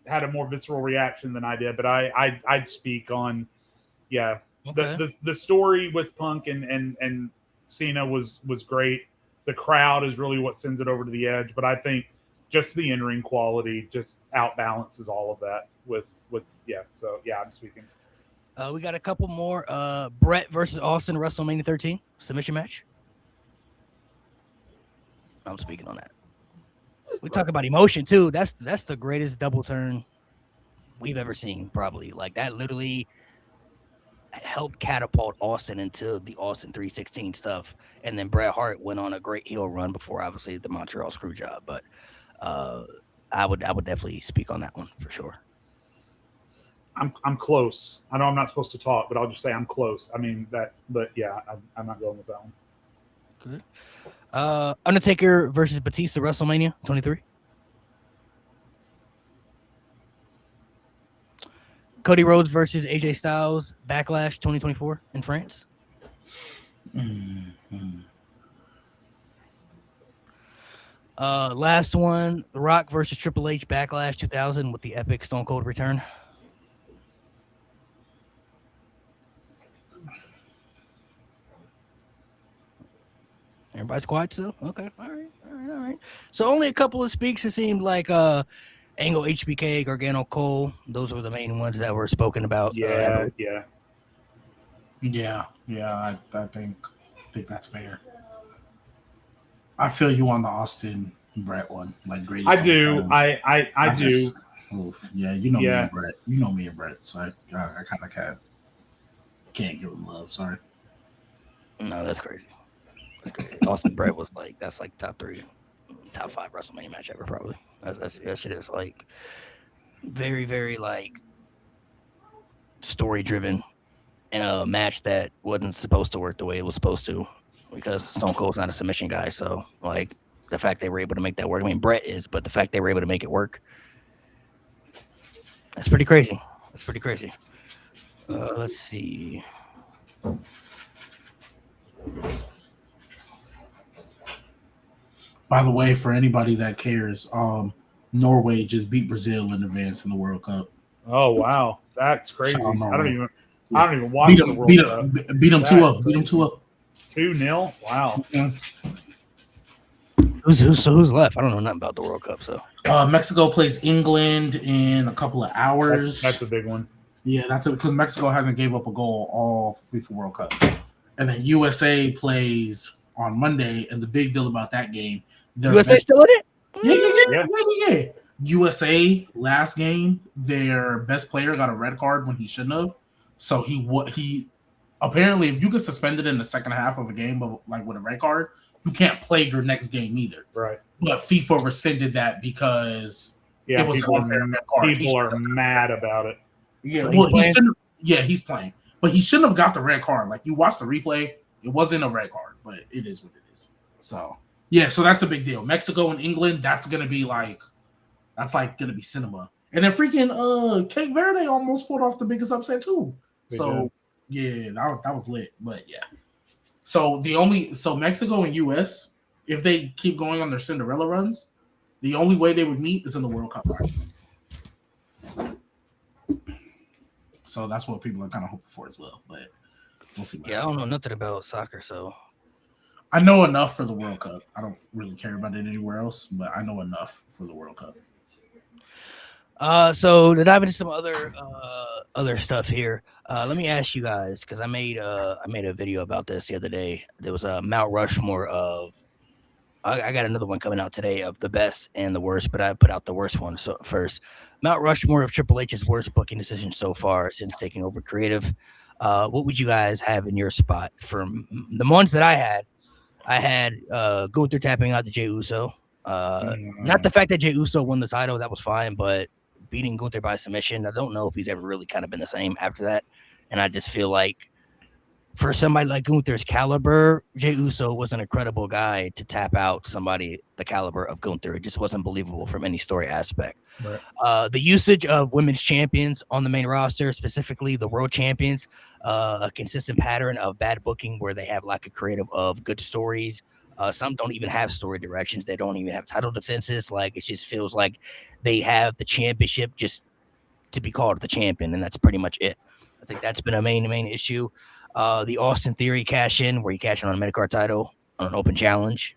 had a more visceral reaction than I did, but I'd speak on, yeah, okay. The story with Punk and Cena was great. The crowd is really what sends it over to the edge, but I think just the in-ring quality just outbalances all of that with yeah. So yeah, I'm speaking. We got a couple more. Brett versus Austin, WrestleMania 13 submission match. I'm speaking on that. We talk about emotion too. That's the greatest double turn we've ever seen, probably. Like that literally helped catapult Austin into the Austin 316 stuff. And then Bret Hart went on a great heel run before obviously the Montreal screw job. But I would definitely speak on that one for sure. I'm close. I know I'm not supposed to talk, but I'll just say I'm close. I mean that, but yeah, I'm not going with that one. Good. Undertaker versus Batista, WrestleMania 23. Cody Rhodes versus AJ Styles, Backlash 2024 in France. Mm-hmm. Last one, The Rock versus Triple H, Backlash 2000 with the epic Stone Cold return. Everybody's quiet still? Okay. All right. So only a couple of speaks. It seemed like Angle, HBK, Gargano, Cole. Those were the main ones that were spoken about. Yeah. I think that's fair. I feel you on the Austin Brett one, like Grady. I do. I do. Oof. Yeah, you know me and Brett. You know me and Brett. So I kind of can't give him love. Sorry. No, that's crazy. Austin Brett was like that's like top 3, top 5 WrestleMania match ever probably. That shit is like very very like story driven in a match that wasn't supposed to work the way it was supposed to because Stone Cold's not a submission guy. So like the fact they were able to make that work. I mean Brett is, but the fact they were able to make it work, that's pretty crazy. That's pretty crazy. Let's see. By the way, for anybody that cares, Norway just beat Brazil in advance in the World Cup. Oh wow, that's crazy. Shout out I don't Norway. even watch Beat the them, World beat Cup. them, beat them 2-0. Beat them 2-0. 2-0. Wow. Who's left? I don't know nothing about the World Cup. So Mexico plays England in a couple of hours. That's a big one. Yeah, that's it because Mexico hasn't gave up a goal all FIFA World Cup. And then USA plays on Monday, and the big deal about that game, USA still in it? Yeah. USA last game, their best player got a red card when he shouldn't have. So he apparently, if you get suspended in the second half of a game of like with a red card, you can't play your next game either. Right. But FIFA rescinded that because Yeah, it was an unfair red card. People are mad about it. Yeah, So well, he shouldn't. Yeah, he's playing, but he shouldn't have got the red card. Like you watch the replay, it wasn't a red card, but it is what it is. So yeah, so that's the big deal. Mexico and England, that's gonna be cinema. And then freaking Cape Verde almost pulled off the biggest upset too. So yeah, that was lit. But yeah, so Mexico and US, if they keep going on their Cinderella runs, the only way they would meet is in the World Cup final. So that's what people are kind of hoping for as well. But we'll see. Yeah, I don't know nothing about soccer, so I know enough for the World Cup. I don't really care about it anywhere else, but I know enough for the World Cup. So to dive into some other stuff here, let me ask you guys because I made a video about this the other day. There was a Mount Rushmore of. I got another one coming out today of the best and the worst, but I put out the worst one first. Mount Rushmore of Triple H's worst booking decision so far since taking over creative. What would you guys have in your spot? From the ones that I had Gunther tapping out to Jey Uso. Not the fact that Jey Uso won the title, that was fine, but beating Gunther by submission, I don't know if he's ever really kind of been the same after that. And I just feel like for somebody like Gunther's caliber, Jey Uso was an incredible guy to tap out somebody the caliber of Gunther. It just wasn't believable from any story aspect. Right. The usage of women's champions on the main roster, specifically the world champions, a consistent pattern of bad booking where they have lack of creative of good stories. Some don't even have story directions. They don't even have title defenses. Like it just feels like they have the championship just to be called the champion, and that's pretty much it. I think that's been a main issue. The Austin Theory cash in, where he cashed in on a Medicard title on an open challenge,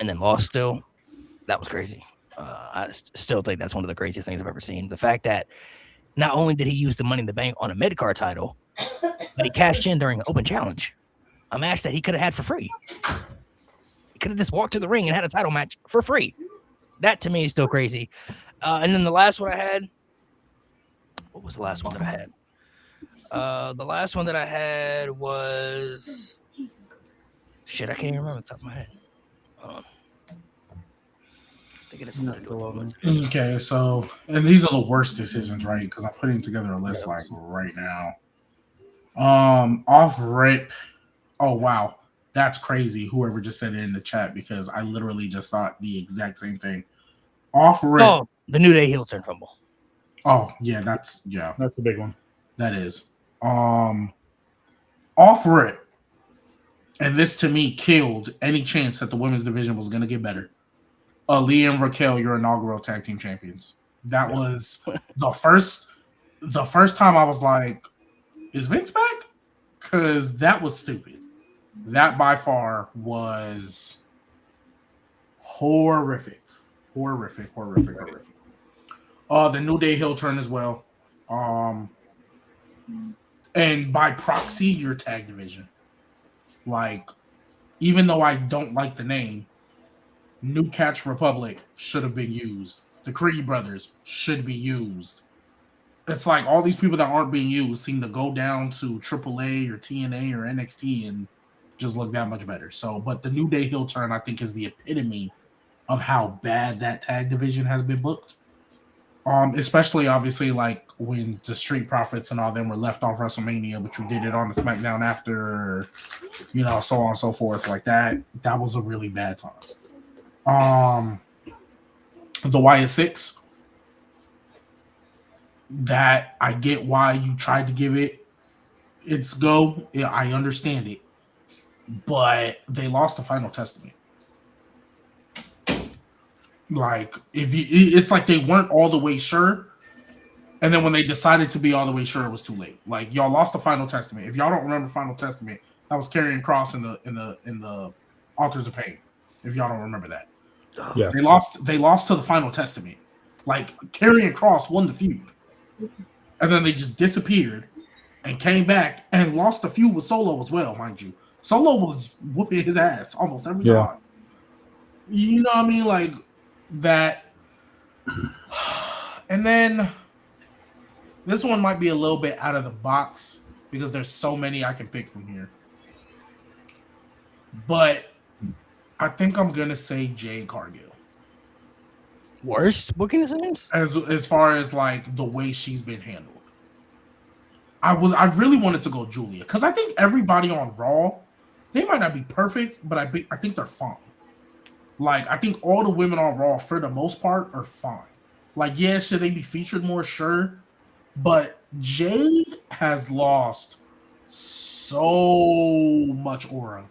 and then lost still. That was crazy. I still think that's one of the craziest things I've ever seen. The fact that not only did he use the Money in the Bank on a Medicard title, but he cashed in during an open challenge, a match that he could have had for free. He could have just walked to the ring and had a title match for free. That to me is still crazy. And then the last one I had, what was the last one that I had? The last one that I had was shit. I can't even remember the top of my head. Hold on. I think it has something to do with it. Okay, so and these are the worst decisions, right? Because I'm putting together a list like right now. Off rip. Oh wow, that's crazy. Whoever just said it in the chat because I literally just thought the exact same thing. Off rip. Oh, the New Day heel turn fumble. Oh yeah, that's a big one. That is. Off rip, and this to me killed any chance that the women's division was going to get better. Aaliyah and Raquel, your inaugural tag team champions. That was the first time I was like, is Vince back? Because that was stupid. That by far was horrific. The New Day heel turn as well. And by proxy, your tag division. Like, even though I don't like the name, New Catch Republic should have been used. The Creed brothers should be used. It's like all these people that aren't being used seem to go down to AAA or TNA or NXT and just look that much better. So, but the New Day heel turn, I think, is the epitome of how bad that tag division has been booked. Especially obviously like when the Street Profits and all them were left off WrestleMania, but you did it on the SmackDown after, so on and so forth. Like that was a really bad time. The Wyatt Six, that I get why you tried to give it its go. Yeah, I understand it, but they lost the Final Testament. Like it's like they weren't all the way sure, and then when they decided to be all the way sure, it was too late. Like y'all lost the Final Testament. If y'all don't remember Final Testament, that was Karrion Kross in the Authors of Pain. If y'all don't remember that, yeah, they lost to the Final Testament. Like Karrion Kross won the feud, and then they just disappeared and came back and lost the feud with Solo as well, mind you. Solo was whooping his ass almost every time. You know what I mean? Like that. And then this one might be a little bit out of the box because there's so many I can pick from here. But I think I'm gonna say Jade Cargill. Worst booking decisions? As far as like the way she's been handled. I really wanted to go Julia because I think everybody on Raw, they might not be perfect, but I think they're fine. Like, I think all the women on Raw, for the most part, are fine. Like, yeah, should they be featured more? Sure. But Jade has lost so much aura.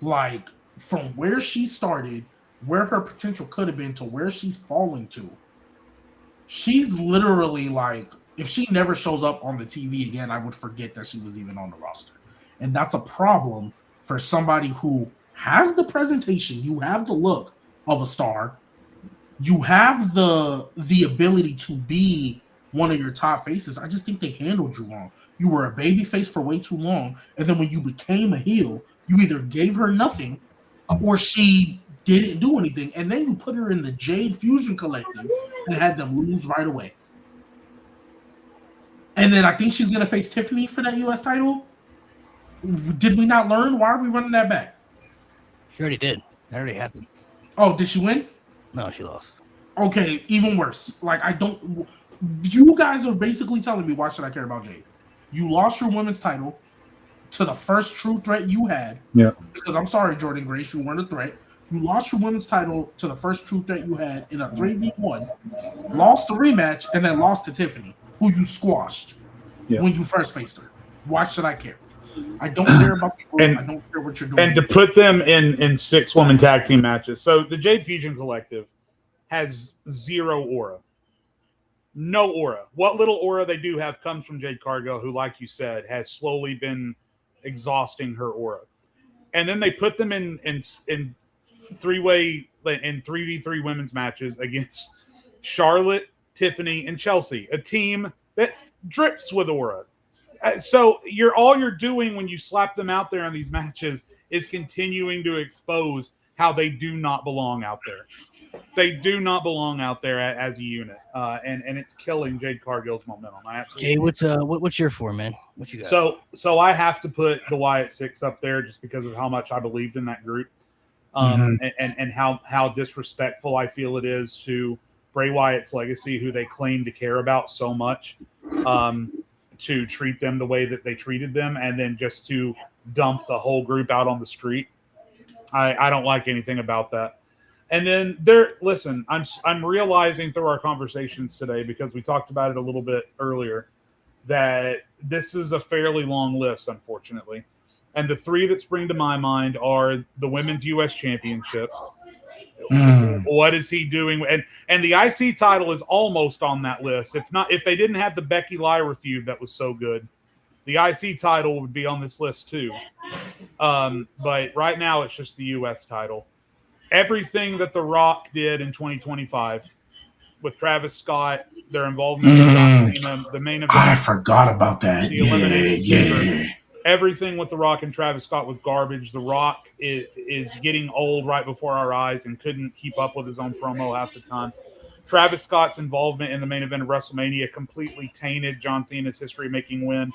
Like, from where she started, where her potential could have been to where she's falling to. She's literally like, if she never shows up on the TV again, I would forget that she was even on the roster. And that's a problem for somebody who has the presentation, you have the look of a star, you have the ability to be one of your top faces. I just think they handled you wrong. You were a baby face for way too long, and then when you became a heel, you either gave her nothing or she didn't do anything, and then you put her in the Jade Fusion Collective and had them lose right away. And then I think she's going to face Tiffany for that U.S. title. Did we not learn? Why are we running that back? She already did. That already happened. Oh, did she win? No, she lost. Okay, even worse. Like, you guys are basically telling me, why should I care about Jade? You lost your women's title to the first true threat you had. Yeah. Because I'm sorry, Jordan Grace, you weren't a threat. You lost your women's title to the first true threat you had in a 3v1, lost the rematch, and then lost to Tiffany, who you squashed when you first faced her. Why should I care? I don't care about the group. I don't care what you're doing. And to put them in 6-woman tag team matches. So the Jade Fusion Collective has zero aura. No aura. What little aura they do have comes from Jade Cargill, who, like you said, has slowly been exhausting her aura. And then they put them in 3v3 women's matches against Charlotte, Tiffany, and Chelsea, a team that drips with aura. So all you're doing when you slap them out there in these matches is continuing to expose how they do not belong out there. They do not belong out there as a unit, and it's killing Jade Cargill's momentum. Jay, what's your for, man? What you got? So I have to put the Wyatt Six up there just because of how much I believed in that group, and how disrespectful I feel it is to Bray Wyatt's legacy, who they claim to care about so much, to treat them the way that they treated them, and then just to dump the whole group out on the street. I don't like anything about that. And then listen, I'm realizing through our conversations today, because we talked about it a little bit earlier, that this is a fairly long list, unfortunately. And the three that spring to my mind are the Women's U.S. Championship. What is he doing? And the IC title is almost on that list. If they didn't have the Becky Lyra feud that was so good, the IC title would be on this list too. But right now it's just the U.S. title. Everything that The Rock did in 2025 with Travis Scott, their involvement in the main event. I forgot about that. The Elimination Chamber. Everything with The Rock and Travis Scott was garbage. The Rock is getting old right before our eyes and couldn't keep up with his own promo half the time. Travis Scott's involvement in the main event of WrestleMania completely tainted John Cena's history-making win.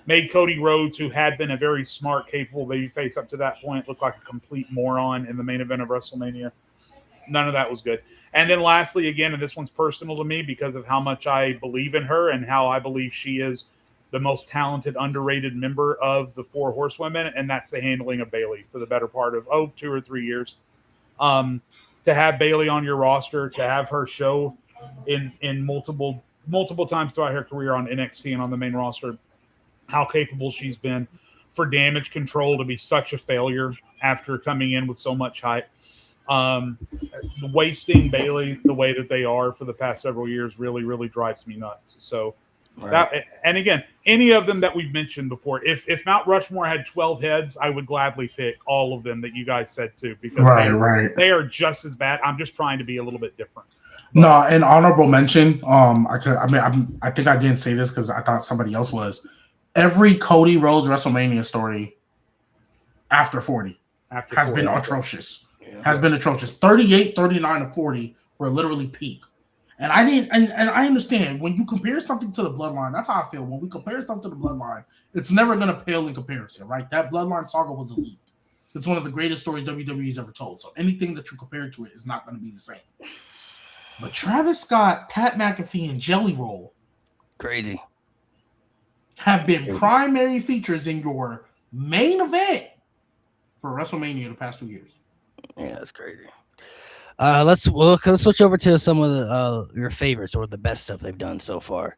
made Cody Rhodes, who had been a very smart, capable babyface up to that point, look like a complete moron in the main event of WrestleMania. None of that was good. And then lastly, again, and this one's personal to me because of how much I believe in her and how I believe she is the most talented, underrated member of the Four Horsewomen, and that's the handling of Bayley for the better part of 2 or 3 years. To have Bayley on your roster, to have her show in multiple times throughout her career on NXT and on the main roster, how capable she's been, for Damage Control to be such a failure after coming in with so much hype. Wasting Bayley the way that they are for the past several years really, really drives me nuts. So, and again, any of them that we've mentioned before, if Mount Rushmore had 12 heads, I would gladly pick all of them that you guys said too, because they are just as bad. I'm just trying to be a little bit different. No, an honorable mention. I think I didn't say this because I thought somebody else was. Every Cody Rhodes WrestleMania story after 40 has been atrocious. Has been atrocious. 38, 39, and 40 were literally peak. And I understand when you compare something to the Bloodline, that's how I feel. When we compare stuff to the Bloodline, it's never going to pale in comparison, right? That Bloodline saga was elite. It's one of the greatest stories WWE's ever told. So anything that you compare to it is not going to be the same. But Travis Scott, Pat McAfee, and Jelly Roll crazy have been primary features in your main event for WrestleMania the past 2 years. Yeah, that's crazy. Let's switch over to some of the your favorites or the best stuff they've done so far.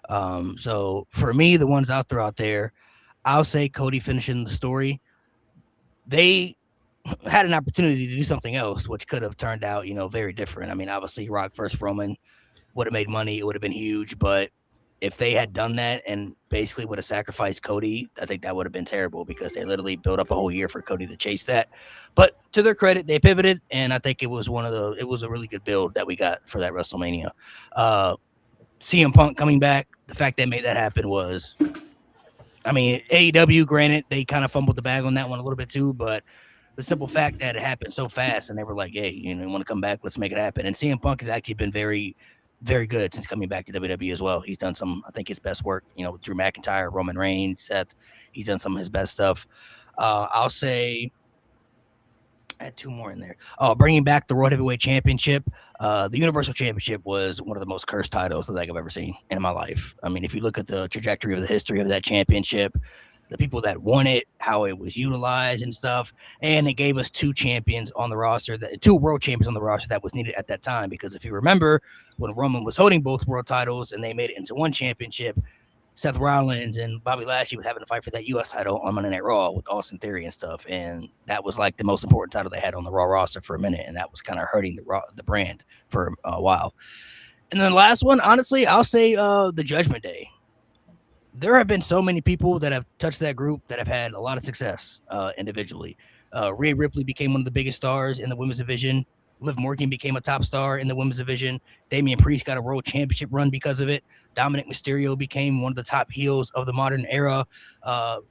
So for me, the ones out there, I'll say Cody finishing the story. They had an opportunity to do something else, which could have turned out, very different. I mean, obviously, Rock versus Roman would have made money. It would have been huge, but if they had done that and basically would have sacrificed Cody, I think that would have been terrible because they literally built up a whole year for Cody to chase that. But to their credit, they pivoted, and I think it was a really good build that we got for that WrestleMania. CM Punk coming back, the fact they made that happen was, I mean, AEW, granted, they kind of fumbled the bag on that one a little bit too, but the simple fact that it happened so fast and they were like, hey, you want to come back, let's make it happen. And CM Punk has actually been very, very good since coming back to WWE as well. He's done some, I think, his best work, with Drew McIntyre, Roman Reigns, Seth. He's done some of his best stuff. I'll say I had two more in there. Oh, bringing back the World Heavyweight Championship. The Universal Championship was one of the most cursed titles that I've ever seen in my life. I mean, if you look at the trajectory of the history of that championship, the people that won it, how it was utilized and stuff, and it gave us two champions on the roster, two world champions on the roster that was needed at that time. Because if you remember, when Roman was holding both world titles and they made it into one championship, Seth Rollins and Bobby Lashley was having to fight for that U.S. title on Monday Night Raw with Austin Theory and stuff, and that was like the most important title they had on the Raw roster for a minute, and that was kind of hurting the brand for a while. And then the last one, honestly, I'll say the Judgment Day. There have been so many people that have touched that group that have had a lot of success individually. Rhea Ripley became one of the biggest stars in the women's division. Liv Morgan became a top star in the women's division. Damian Priest got a world championship run because of it. Dominic Mysterio became one of the top heels of the modern era.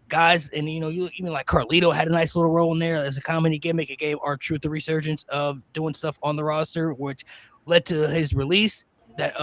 Guys, and even like Carlito had a nice little role in there as a comedy gimmick. It gave R-Truth the resurgence of doing stuff on the roster, which led to his release. That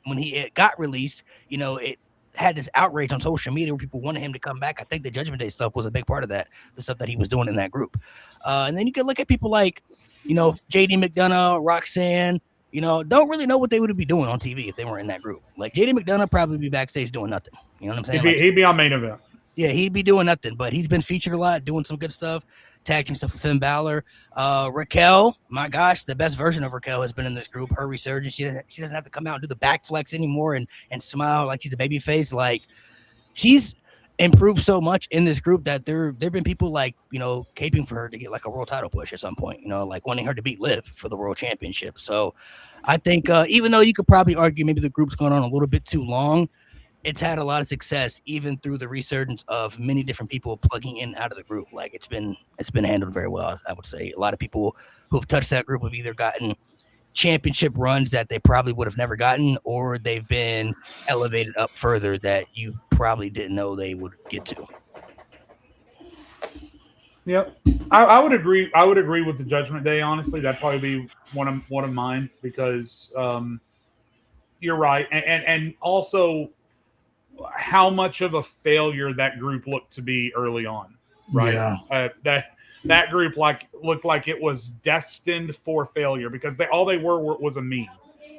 when he got released, it had this outrage on social media where people wanted him to come back. I think the Judgment Day stuff was a big part of that, the stuff that he was doing in that group. And then you can look at people like, JD McDonough, Roxanne, don't really know what they would be doing on TV if they weren't in that group. Like JD McDonough probably be backstage doing nothing. You know what I'm saying? He'd be on main event. Yeah, he'd be doing nothing, but he's been featured a lot, doing some good stuff, tag team stuff with Finn Balor. Raquel, my gosh, the best version of Raquel has been in this group. Her resurgence, she doesn't have to come out and do the back flex anymore and smile like she's a baby face. Like, she's improved so much in this group that there've been people like, caping for her to get like a world title push at some point, like wanting her to beat Liv for the world championship. So I think even though you could probably argue maybe the group's gone on a little bit too long, it's had a lot of success even through the resurgence of many different people plugging in out of the group. Like it's been handled very well, I would say. A lot of people who've touched that group have either gotten championship runs that they probably would have never gotten, or they've been elevated up further that you probably didn't know they would get to. Yep, I would agree. I would agree with the Judgment Day. Honestly, that'd probably be one of mine because you're right, and also how much of a failure that group looked to be early on, right? Yeah. That group looked like it was destined for failure because all they were was a meme.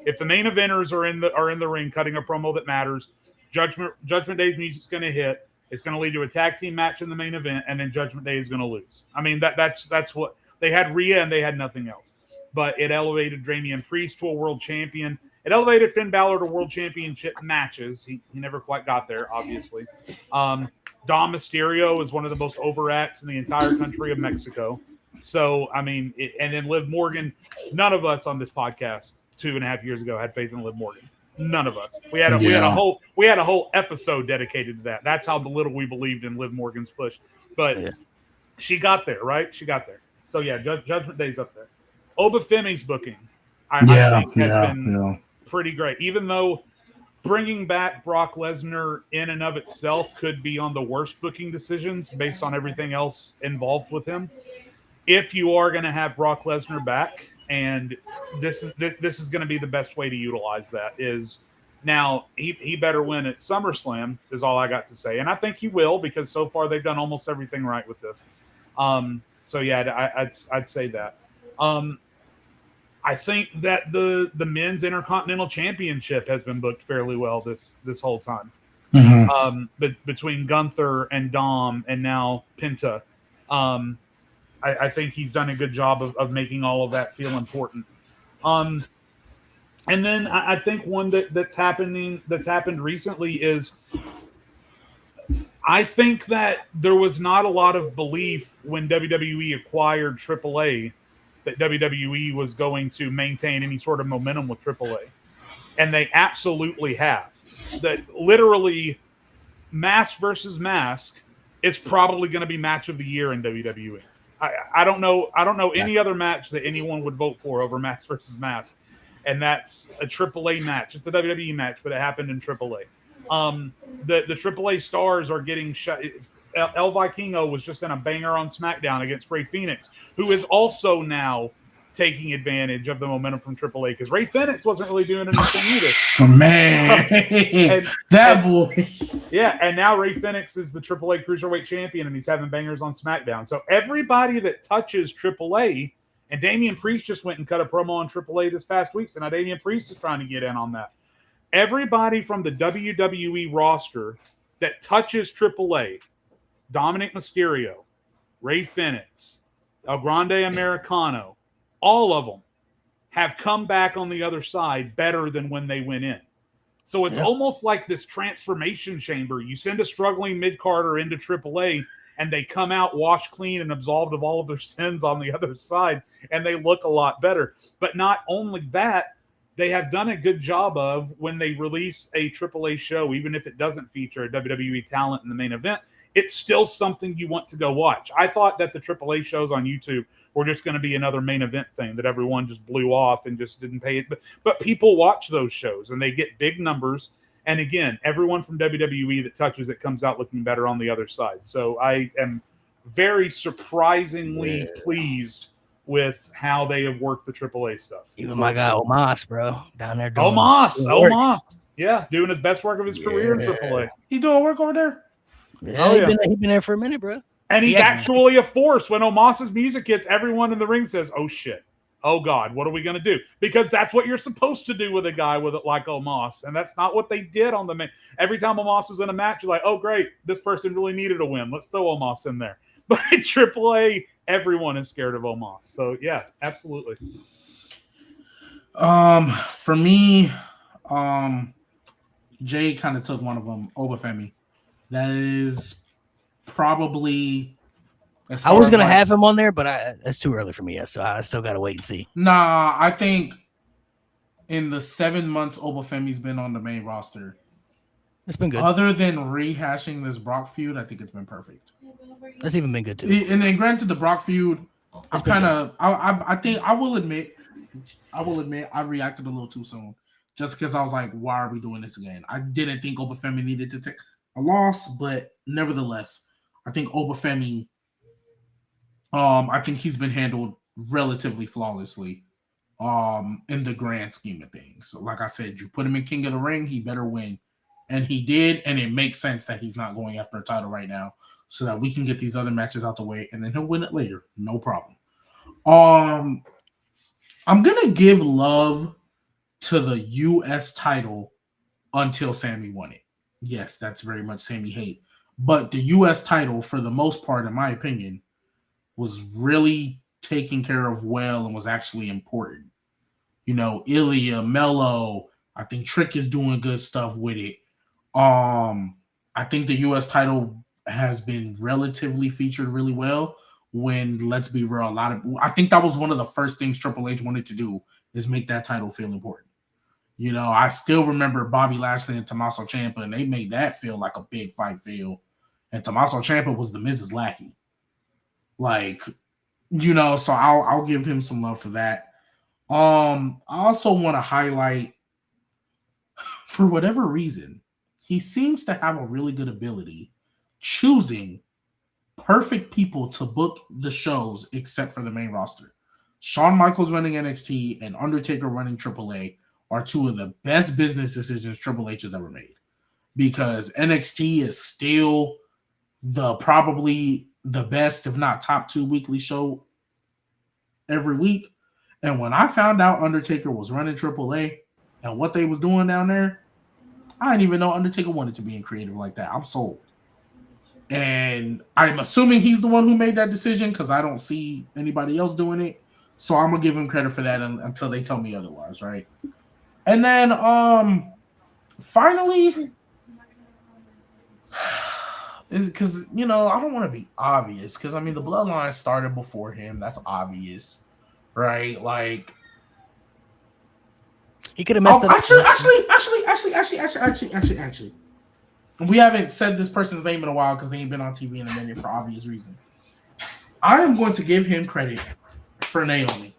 If the main eventers are in the ring cutting a promo that matters, Judgment Day's music's going to hit. It's going to lead to a tag team match in the main event, and then Judgment Day is going to lose. I mean, that's what they had. Rhea and they had nothing else. But it elevated Damian Priest to a world champion. It elevated Finn Balor to world championship matches. He never quite got there, obviously. Dom Mysterio is one of the most over acts in the entire country of Mexico. So, I mean, and then Liv Morgan, none of us on this podcast 2.5 years ago had faith in Liv Morgan. None of us. We had a whole episode dedicated to that. That's how little we believed in Liv Morgan's push. But she got there, right? She got there. So, yeah, Judgment Day's up there. Obafemi's booking, I think, has been pretty great. Even though bringing back Brock Lesnar in and of itself could be on the worst booking decisions based on everything else involved with him. If you are going to have Brock Lesnar back, and this is going to be the best way to utilize that, is now he better win at SummerSlam is all I got to say. And I think he will, because so far they've done almost everything right with this. So yeah, I'd say that. I think that the men's Intercontinental Championship has been booked fairly well this whole time. Mm-hmm. But between Gunther and Dom and now Penta, I think he's done a good job of making all of that feel important. And then I think one that's happened recently is I think that there was not a lot of belief when WWE acquired AAA that WWE was going to maintain any sort of momentum with AAA. And they absolutely have. That literally Mask versus Mask is probably going to be match of the year in WWE. I don't know any other match that anyone would vote for over Mask versus Mask. And that's a AAA match. It's a WWE match, but it happened in AAA. The AAA stars are getting shut. El Vikingo was just in a banger on SmackDown against Rey Fenix, who is also now taking advantage of the momentum from AAA because Rey Fenix wasn't really doing anything either. Man, boy. Yeah, and now Rey Fenix is the AAA Cruiserweight Champion, and he's having bangers on SmackDown. So everybody that touches AAA, and Damian Priest just went and cut a promo on AAA this past week, so now Damian Priest is trying to get in on that. Everybody from the WWE roster that touches AAA, Dominic Mysterio, Rey Fenix, El Grande Americano, all of them have come back on the other side better than when they went in. So it's almost like this transformation chamber. You send a struggling mid-carder into AAA, and they come out washed clean and absolved of all of their sins on the other side, and they look a lot better. But not only that, they have done a good job of when they release a AAA show, even if it doesn't feature a WWE talent in the main event, it's still something you want to go watch. I thought that the AAA shows on YouTube were just going to be another main event thing that everyone just blew off and just didn't pay it. But people watch those shows and they get big numbers. And again, everyone from WWE that touches it comes out looking better on the other side. So I am very surprisingly pleased with how they have worked the AAA stuff. Even my guy Omos, bro, down there doing Omos. Yeah, doing his best work of his career in AAA. He doing work over there? Yeah, he's been there for a minute, bro. And he's actually a force. When Omos's music hits, everyone in the ring says, "Oh shit, oh god, what are we gonna do?" Because that's what you're supposed to do with a guy with it like Omos, and that's not what they did on the main. Every time Omos was in a match, you're like, "Oh great, this person really needed a win. Let's throw Omos in there." But in AAA, everyone is scared of Omos. So yeah, absolutely. For me, Jay kind of took one of them, Obafemi. That is probably. I was gonna have him on there, but it's too early for me yet, so I still gotta wait and see. Nah, I think in the 7 months Obafemi's been on the main roster, it's been good. Other than rehashing this Brock feud, I think it's been perfect. That's even been good too. And then granted, the Brock feud, I think I will admit I reacted a little too soon, just because I was like, why are we doing this again? I didn't think Obafemi needed to take a loss, but nevertheless, I think Obafemi, I think he's been handled relatively flawlessly in the grand scheme of things. So like I said, you put him in King of the Ring, he better win. And he did, and it makes sense that he's not going after a title right now, so that we can get these other matches out the way, and then he'll win it later. No problem. I'm gonna give love to the U.S. title until Sammy won it. Yes, that's very much Sammy hate. But the U.S. title, for the most part, in my opinion, was really taken care of well and was actually important. You know, Ilya, Mello, I think Trick is doing good stuff with it. I think the U.S. title has been relatively featured really well. When, let's be real, I think that was one of the first things Triple H wanted to do is make that title feel important. You know, I still remember Bobby Lashley and Tommaso Ciampa, and they made that feel like a big fight feel. And Tommaso Ciampa was the Mrs. Lackey. Like, you know, so I'll give him some love for that. I also want to highlight, for whatever reason, he seems to have a really good ability choosing perfect people to book the shows except for the main roster. Shawn Michaels running NXT and Undertaker running AAA are two of the best business decisions Triple H has ever made, because NXT is still probably the best, if not top 2 weekly show every week. And when I found out Undertaker was running AAA and what they was doing down there, I didn't even know Undertaker wanted to be in creative like that. I'm sold. And I'm assuming he's the one who made that decision because I don't see anybody else doing it. So I'm going to give him credit for that until they tell me otherwise, right? And then finally, because, you know, I don't want to be obvious because, I mean, the bloodline started before him. That's obvious, right? Like, he could have messed up. Actually. We haven't said this person's name in a while because they ain't been on TV in a minute for obvious reasons. I am going to give him credit for Naomi.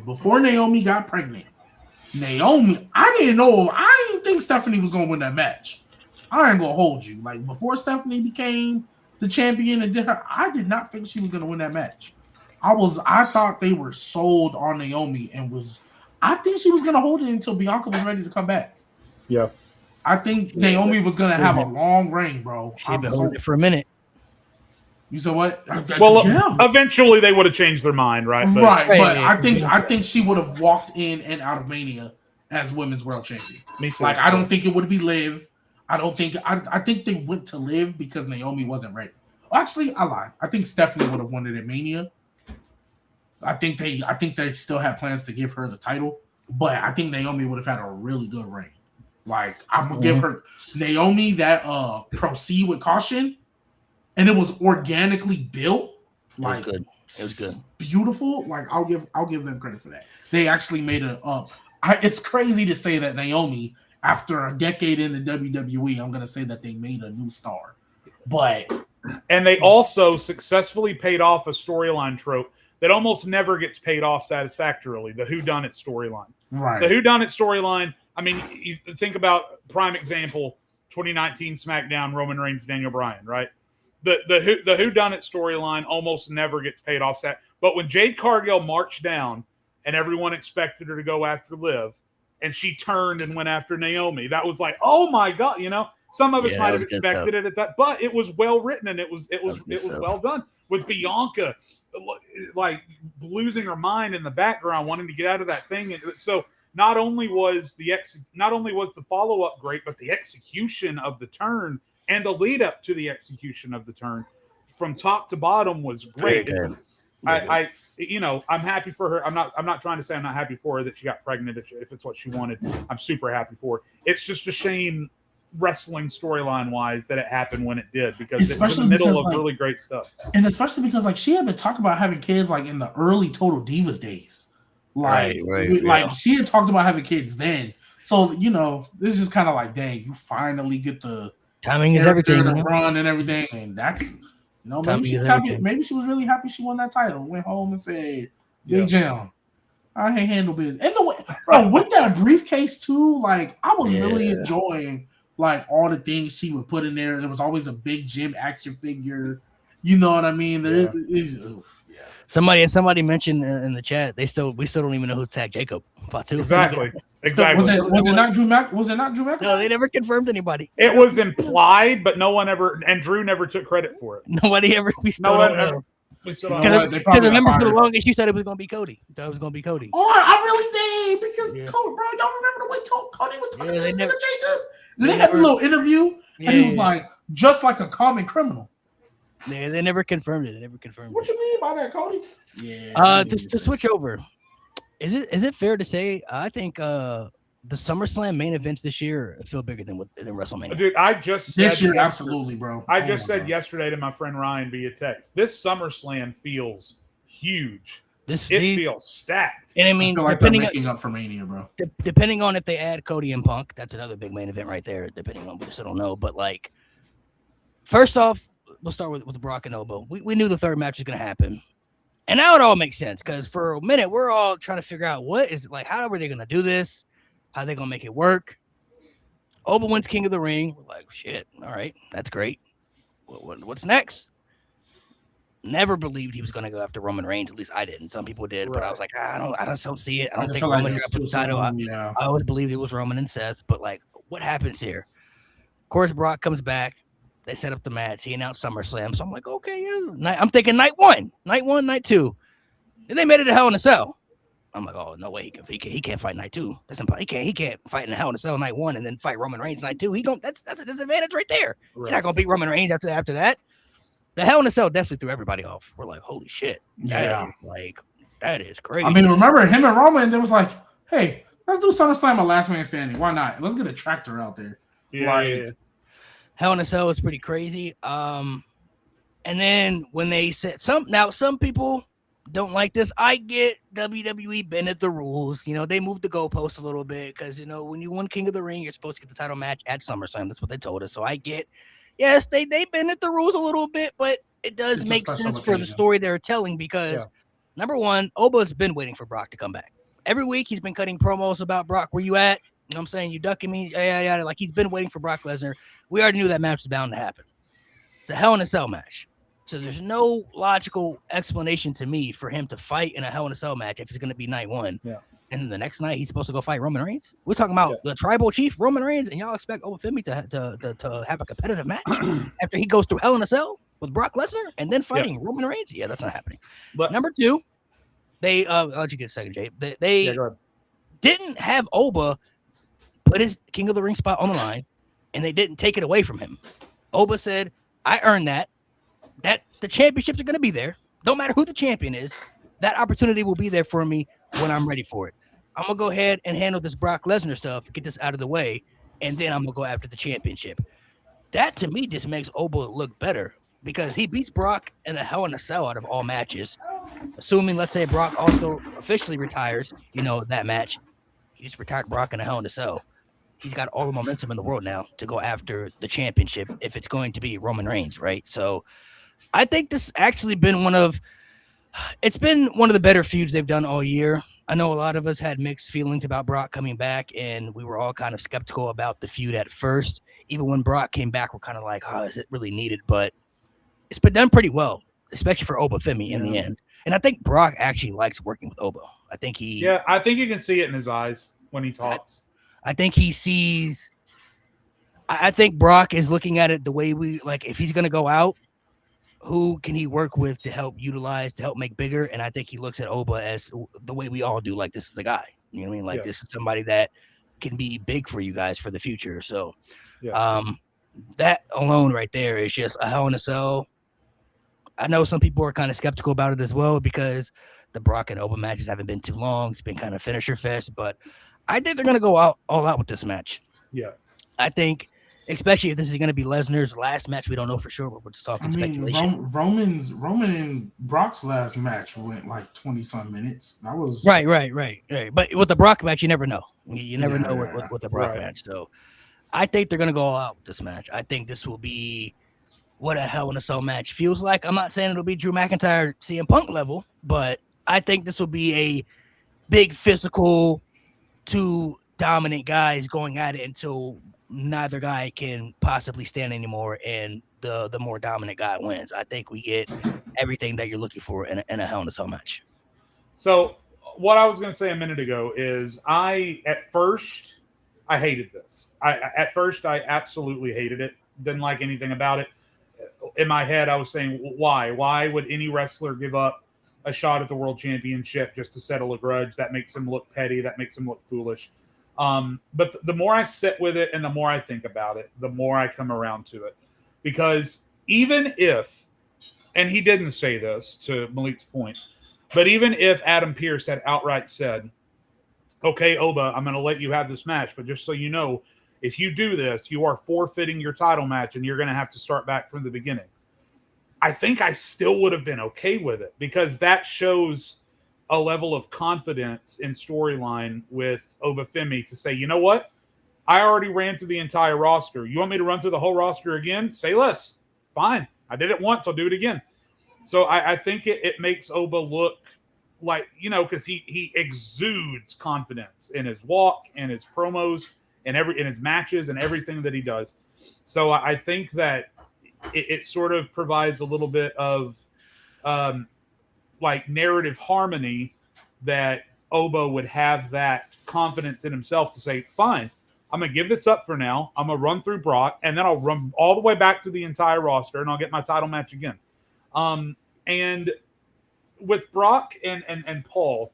Before Naomi got pregnant, I didn't think Stephanie was going to win that match. I ain't going to hold you. Like, before Stephanie became the champion and I did not think she was going to win that match. I thought they were sold on Naomi I think she was going to hold it until Bianca was ready to come back. Yeah. I think Naomi was going to have a long reign, bro. She'd been holding it for a minute. You said what? Well, eventually they would have changed their mind, right? But I think she would have walked in and out of Mania as Women's World Champion. Me too. Like, I don't think it would be Liv. I think they went to Liv because Naomi wasn't ready. Actually, I lied. I think Stephanie would have won it at Mania. I think they still had plans to give her the title, but I think Naomi would have had a really good reign. Like, I'm gonna give her Naomi that proceed with caution, and it was organically built. Like, it was good. Beautiful. Like, I'll give them credit for that. They actually made it up. It's crazy to say that Naomi, after a decade in the WWE, I'm gonna say that they made a new star, and they also successfully paid off a storyline trope that almost never gets paid off satisfactorily, the whodunit storyline. Right. The whodunit storyline, I mean, you think about prime example, 2019 SmackDown, Roman Reigns, Daniel Bryan, right? The whodunit storyline almost never gets paid off. But when Jade Cargill marched down and everyone expected her to go after Liv, and she turned and went after Naomi, that was like, oh my God, you know? Some of us might have expected it at that, but it was well written and it was well done. With Bianca, like, losing her mind in the background, wanting to get out of that thing. And so not only was the follow-up great, but the execution of the turn and the lead up to the execution of the turn from top to bottom was great. I'm happy for her. I'm not trying to say I'm not happy for her that she got pregnant if it's what she wanted. I'm super happy for her. It's just a shame, wrestling storyline wise, that it happened when it did, because it's in the middle of really great stuff. And especially because, like, she had been talking about having kids like in the early Total Divas days. Like, she had talked about having kids then. So, you know, this is just kind of like, dang, you finally get the timing is everything, run and everything, and that's, you know, maybe she was really happy she won that title. Went home and said, "Big Jam, I ain't handle business." And the way, bro, with that briefcase too, like, I was really enjoying, like, all the things she would put in there. There was always a Big Jim action figure, You know what I mean? Yeah. Somebody mentioned in the chat we still don't even know who tagged Jacob. Exactly. Was it not Drew McIntyre? No, they never confirmed anybody. It was implied, but no one ever, and Drew never took credit for it. Nobody ever. We still don't know. We still don't know. know. Because remember, for the longest, you said it was going to be Cody. You thought it was going to be Cody. Oh, I really did because Cody, bro, y'all remember the way Cody was talking to never, Jacob? They had a little interview, and he was like, just like a common criminal. Yeah, they never confirmed it. What you mean by that, Cody? Yeah. To switch over, is it fair to say I think the SummerSlam main events this year feel bigger than WrestleMania? Dude, I just said this year, absolutely, bro. I just said yesterday to my friend Ryan via text, this SummerSlam feels huge. It feels stacked. And I mean, I feel like depending they're making up for Mania, bro. Depending on if they add Cody and Punk, that's another big main event right there. Depending on, we just don't know. But like, first off, we'll start with Brock and Obo. We knew the third match was going to happen. And now it all makes sense because for a minute, we're all trying to figure out how are they going to do this? How are they going to make it work? Obo wins King of the Ring. We're like, shit, all right, that's great. What's next? Never believed he was going to go after Roman Reigns. At least I didn't. Some people did, but I was like, I just don't see it. I don't think Roman dropped the title. I always believed it was Roman and Seth, but like, what happens here? Of course, Brock comes back. They set up the match. He announced SummerSlam. So I'm like, okay, yeah. I'm thinking night one, night two. And they made it a Hell in a Cell. I'm like, oh, no way. He can't fight night two. That's impossible. He can't fight in a Hell in a Cell night one and then fight Roman Reigns night two. That's a disadvantage right there. Right. You're not going to beat Roman Reigns after that. The Hell in a Cell definitely threw everybody off. We're like, holy shit. That is crazy. I mean, remember him and Roman, they was like, hey, let's do SummerSlam a last man standing. Why not? Let's get a tractor out there. Yeah. Hell in a Cell was pretty crazy. And then when they said some people don't like this. I get WWE bended the rules. You know, they moved the goalposts a little bit because, you know, when you won King of the Ring, you're supposed to get the title match at SummerSlam. That's what they told us. So I get, yes, they bended the rules a little bit, but it does make sense for the story they're telling because, number one, Obo's been waiting for Brock to come back. Every week he's been cutting promos about Brock. Where you at? You know what I'm saying? You ducking me? Yeah. Like he's been waiting for Brock Lesnar. We already knew that match was bound to happen. It's a Hell in a Cell match. So there's no logical explanation to me for him to fight in a Hell in a Cell match if it's going to be night one. Yeah. And then the next night he's supposed to go fight Roman Reigns. We're talking about the tribal chief Roman Reigns, and y'all expect Obafemi to have a competitive match after he goes through Hell in a Cell with Brock Lesnar and then fighting Roman Reigns? Yeah, that's not happening. But number two, they I'll let you get a second, Jay. They didn't have Oba put his King of the Ring spot on the line, and they didn't take it away from him. Oba said, I earned that the championships are going to be there. Don't matter who the champion is. That opportunity will be there for me when I'm ready for it. I'm going to go ahead and handle this Brock Lesnar stuff, get this out of the way, and then I'm going to go after the championship. That, to me, just makes Oba look better because he beats Brock in a Hell in a Cell out of all matches. Assuming, let's say, Brock also officially retires, that match. He just retired Brock in a Hell in a Cell. He's got all the momentum in the world now to go after the championship if it's going to be Roman Reigns, right? So I think this actually been one of the better feuds they've done all year. I know a lot of us had mixed feelings about Brock coming back, and we were all kind of skeptical about the feud at first. Even when Brock came back, we're kind of like, oh, is it really needed? But it's been done pretty well, especially for Obafemi in the end. And I think Brock actually likes working with Oba. I think you can see it in his eyes when he talks. I think he sees. I think Brock is looking at it the way we like. If he's going to go out, who can he work with to help utilize, to help make bigger? And I think he looks at Oba as the way we all do. Like, this is the guy. You know what I mean? Like, this is somebody that can be big for you guys for the future. So, that alone right there is just a Hell in a Cell. I know some people are kind of skeptical about it as well because the Brock and Oba matches haven't been too long. It's been kind of finisher fest, but I think they're going to go all out with this match. Yeah. I think, especially if this is going to be Lesnar's last match, we don't know for sure, but we're just talking speculation. Roman and Brock's last match went like 20-some minutes. That was right. But with the Brock match, you never know. You never know with the Brock match. So I think they're going to go all out with this match. I think this will be what a Hell in a Cell match feels like. I'm not saying it'll be Drew McIntyre, CM Punk level, but I think this will be a big physical, two dominant guys going at it until neither guy can possibly stand anymore, and the more dominant guy wins. I think we get everything that you're looking for in a Hell in a Cell match. So what I was going to say a minute ago is at first I hated this. At first I absolutely hated it. Didn't like anything about it. In my head, I was saying, why? Why would any wrestler give up a shot at the world championship just to settle a grudge? That makes him look petty. That makes him look foolish. But the more I sit with it and the more I think about it, the more I come around to it. Because even if, and he didn't say this to Malik's point, but even if Adam Pearce had outright said, okay, Oba, I'm going to let you have this match, but just so you know, if you do this, you are forfeiting your title match and you're going to have to start back from the beginning. I think I still would have been okay with it because that shows a level of confidence in storyline with Obafemi to say, you know what? I already ran through the entire roster. You want me to run through the whole roster again? Say less. Fine. I did it once. I'll do it again. So I think it makes Oba look like, because he exudes confidence in his walk and his promos and in his matches and everything that he does. So I think that it sort of provides a little bit of like narrative harmony that Oba would have that confidence in himself to say, fine, I'm going to give this up for now. I'm going to run through Brock and then I'll run all the way back to the entire roster and I'll get my title match again. And with Brock and Paul,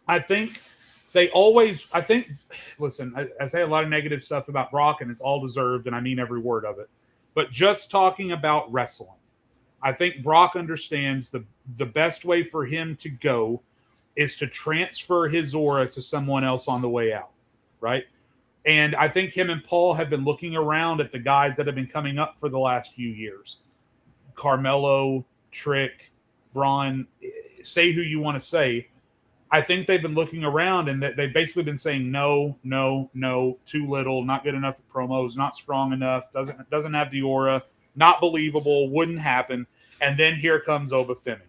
I think listen, I say a lot of negative stuff about Brock and it's all deserved and I mean every word of it, but just talking about wrestling, I think Brock understands the best way for him to go is to transfer his aura to someone else on the way out, right? And I think him and Paul have been looking around at the guys that have been coming up for the last few years. Carmelo, Trick, Braun, say who you want to say. I think they've been looking around and they've basically been saying no, too little, not good enough at promos, not strong enough, doesn't have the aura, not believable, wouldn't happen. And then here comes Obafemi,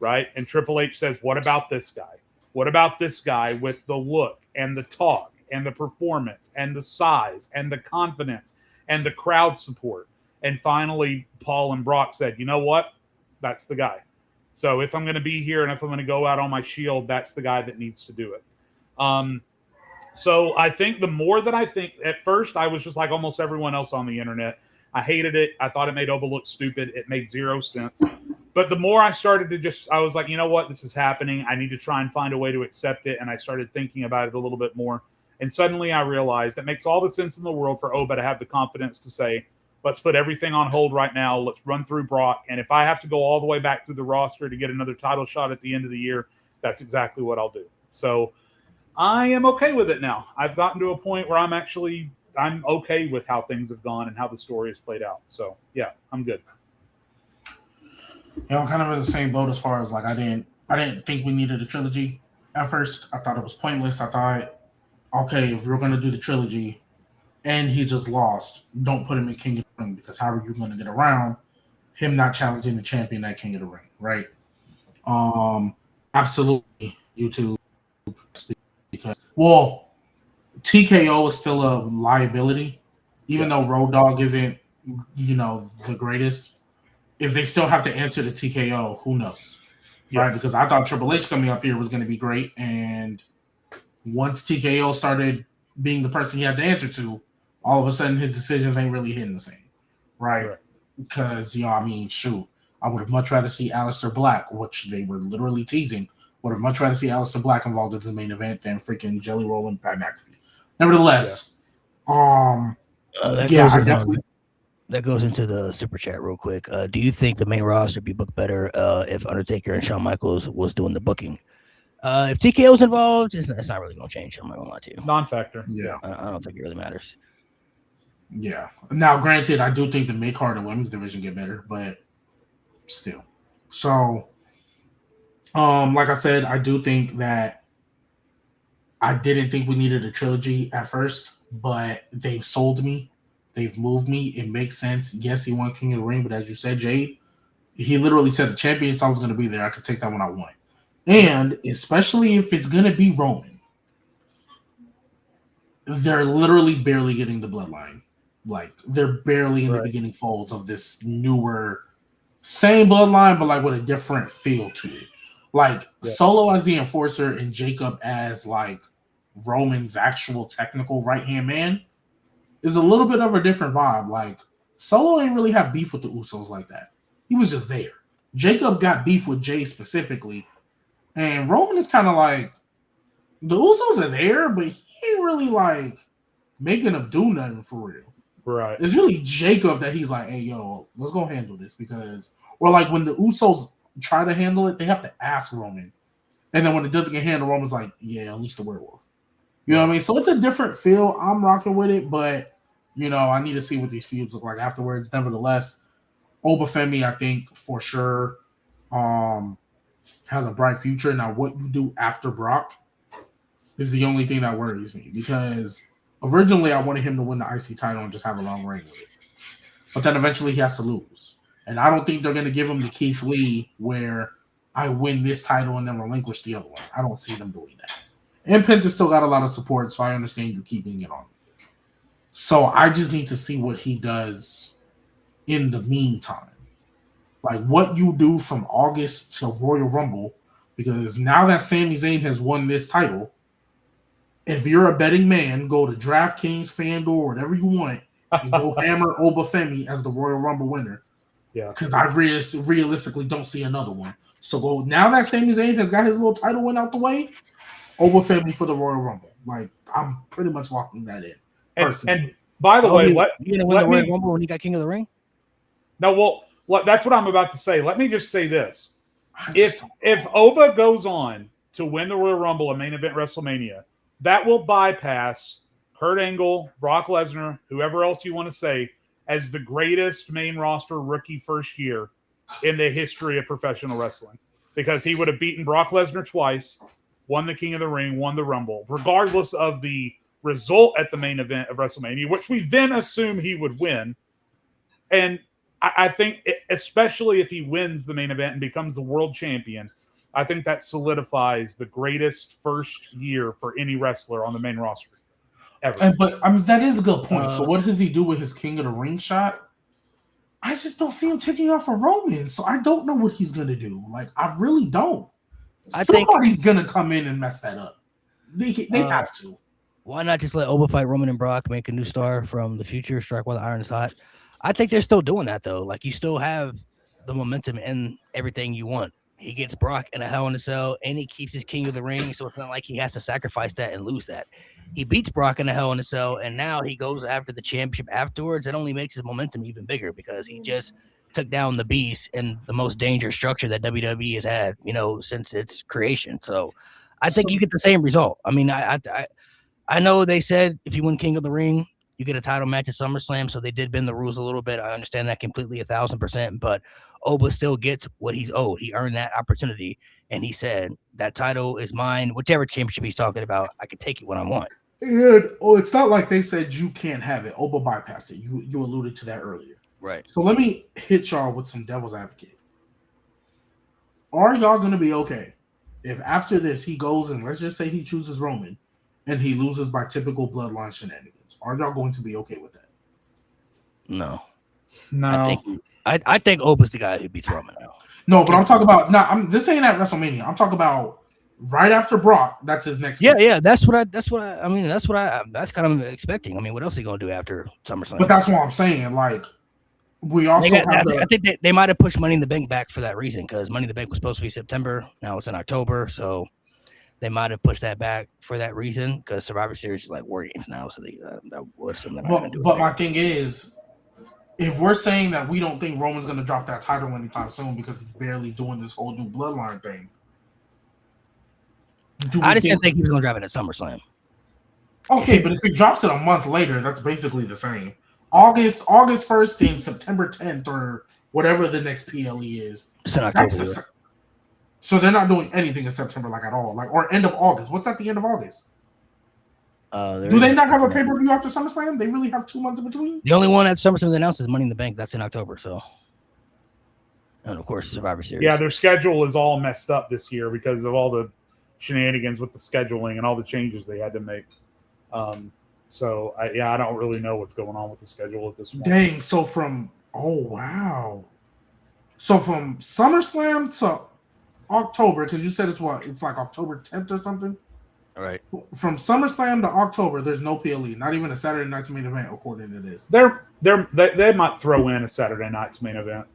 right? And Triple H says, what about this guy? What about this guy with the look and the talk and the performance and the size and the confidence and the crowd support? And finally, Paul and Brock said, you know what? That's the guy. So if I'm going to be here and if I'm going to go out on my shield, that's the guy that needs to do it. So I think the more that I think, at first I was just like almost everyone else on the internet. I hated it. I thought it made Oba look stupid. It made zero sense. But the more I started to I was like, you know what? This is happening. I need to try and find a way to accept it. And I started thinking about it a little bit more. And suddenly I realized it makes all the sense in the world for Oba to have the confidence to say, let's put everything on hold right now. Let's run through Brock. And if I have to go all the way back through the roster to get another title shot at the end of the year, that's exactly what I'll do. So I am okay with it now. I've gotten to a point where I'm okay with how things have gone and how the story has played out. So yeah, I'm good. I'm kind of in the same boat as far as like I didn't think we needed a trilogy at first. I thought it was pointless. I thought, okay, if we're gonna do the trilogy and he just lost, don't put him in King of the Ring because how are you gonna get around him not challenging the champion at King of the Ring, right? Absolutely, YouTube, because TKO is still a liability, even though Road Dogg isn't, the greatest. If they still have to answer the TKO, who knows, right? Because I thought Triple H coming up here was going to be great, and once TKO started being the person he had to answer to, all of a sudden his decisions ain't really hitting the same, right? Because shoot, I would have much rather see Aleister Black, which they were literally teasing. Would have much rather see Aleister Black involved in the main event than freaking Jelly Roll and Pat McAfee. Nevertheless, that goes into the super chat real quick. Do you think the main roster would be booked better if Undertaker and Shawn Michaels was doing the booking? If TKO was involved, it's not really going to change. I'm not going to lie to you. Non-factor. Yeah. I don't think it really matters. Yeah. Now, granted, I do think the mid-card and women's division get better, but still. So, like I said, I do think that I didn't think we needed a trilogy at first, but they've sold me. They've moved me. It makes sense. Yes, he won King of the Ring, but as you said, Jay, he literally said the champion's always going to be there. I could take that when I want. And especially if it's going to be Roman, they're literally barely getting the bloodline. Like they're barely in the Right. beginning folds of this newer, same bloodline, but like with a different feel to it. Like Yeah. Solo as the enforcer and Jacob as like Roman's actual technical right hand man is a little bit of a different vibe. Like Solo ain't really have beef with the Usos like that. He was just there. Jacob got beef with Jay specifically, and Roman is kind of like the Usos are there, but he ain't really like making them do nothing for real. Right. It's really Jacob that he's like, hey, yo, let's go handle this because, or like when the Usos try to handle it, they have to ask Roman. And then when it doesn't get handled, Roman's like, yeah, unleash the werewolf. You know what I mean? So it's a different feel. I'm rocking with it, but, you know, I need to see what these feuds look like afterwards. Nevertheless, Obafemi, I think, for sure, has a bright future. Now, what you do after Brock is the only thing that worries me because originally I wanted him to win the IC title and just have a long reign with it. But then eventually he has to lose. And I don't think they're going to give him the Keith Lee where I win this title and then relinquish the other one. I don't see them doing that. And Penta's still got a lot of support, so I understand you keeping it on. So I just need to see what he does in the meantime. Like what you do from August to Royal Rumble, because now that Sami Zayn has won this title, if you're a betting man, go to DraftKings, FanDuel, whatever you want, and go hammer Obafemi as the Royal Rumble winner. Yeah. Because I realistically don't see another one. So go now that Sami Zayn has got his little title win out the way, Obafemi for the Royal Rumble. Like I'm pretty much locking that in. And by the way, you gonna win the Royal Rumble when you got King of the Ring? No, well, that's what I'm about to say. Let me just say this: if Oba goes on to win the Royal Rumble and main event WrestleMania, that will bypass Kurt Angle, Brock Lesnar, whoever else you want to say, as the greatest main roster rookie first year in the history of professional wrestling, because he would have beaten Brock Lesnar twice, won the King of the Ring, won the Rumble, regardless of the result at the main event of WrestleMania, which we then assume he would win. And I think, especially if he wins the main event and becomes the world champion, I think that solidifies the greatest first year for any wrestler on the main roster ever. But I mean, that is a good point. So what does he do with his King of the Ring shot? I just don't see him taking off a Roman, so I don't know what he's gonna do. Like, I really don't. Somebody's gonna come in and mess that up. They have to. Why not just let Oba fight Roman and Brock, make a new star from the future, strike while the iron is hot? I think they're still doing that though. Like you still have the momentum and everything you want. He gets Brock in a Hell in a Cell, and he keeps his King of the Ring, so it's not like he has to sacrifice that and lose that. He beats Brock in a Hell in a Cell, and now he goes after the championship afterwards. It only makes his momentum even bigger because he just took down the beast in the most dangerous structure that WWE has had, you know, since its creation. So I think you get the same result. I mean, I know they said if you win King of the Ring, you get a title match at SummerSlam, so they did bend the rules a little bit. I understand that completely 1,000%, but Oba still gets what he's owed. He earned that opportunity, and he said, that title is mine. Whichever championship he's talking about, I can take it when I want. And, it's not like they said you can't have it. Oba bypassed it. You alluded to that earlier. Right. So let me hit y'all with some devil's advocate. Are y'all going to be okay if after this he goes and let's just say he chooses Roman and he loses by typical bloodline shenanigans? Are y'all going to be okay with that? No. No. I think Oba's the guy who beats Roman now. No, but I'm talking about this ain't at WrestleMania. I'm talking about right after Brock. That's his next. Yeah. That's kind of expecting. I mean, what else are he gonna do after SummerSlam? But that's what I'm saying. Like, we also I think they might have pushed Money in the Bank back for that reason, because Money in the Bank was supposed to be September. Now it's in October, so they might have pushed that back for that reason, because Survivor Series is like War Games now, so that would something. But my thing is, if we're saying that we don't think Roman's going to drop that title anytime soon because he's barely doing this whole new bloodline thing, I just didn't think he was going to drop it at SummerSlam. Okay, but if he drops it a month later, that's basically the same. August 1st and September 10th or whatever the next PLE is. It's in October. So they're not doing anything in September, like at all, like or end of August. What's at the end of August? Do they not have a pay-per-view after SummerSlam? They really have 2 months in between? The only one at SummerSlam they announced is Money in the Bank. That's in October. So, and of course, Survivor Series. Yeah, their schedule is all messed up this year because of all the shenanigans with the scheduling and all the changes they had to make. So I don't really know what's going on with the schedule at this point. Dang. So from wow. So from SummerSlam to October, because you said it's like October 10th or something. All right. From SummerSlam to October, there's no PLE, not even a Saturday night's main event, according to this. They might throw in a Saturday night's main event.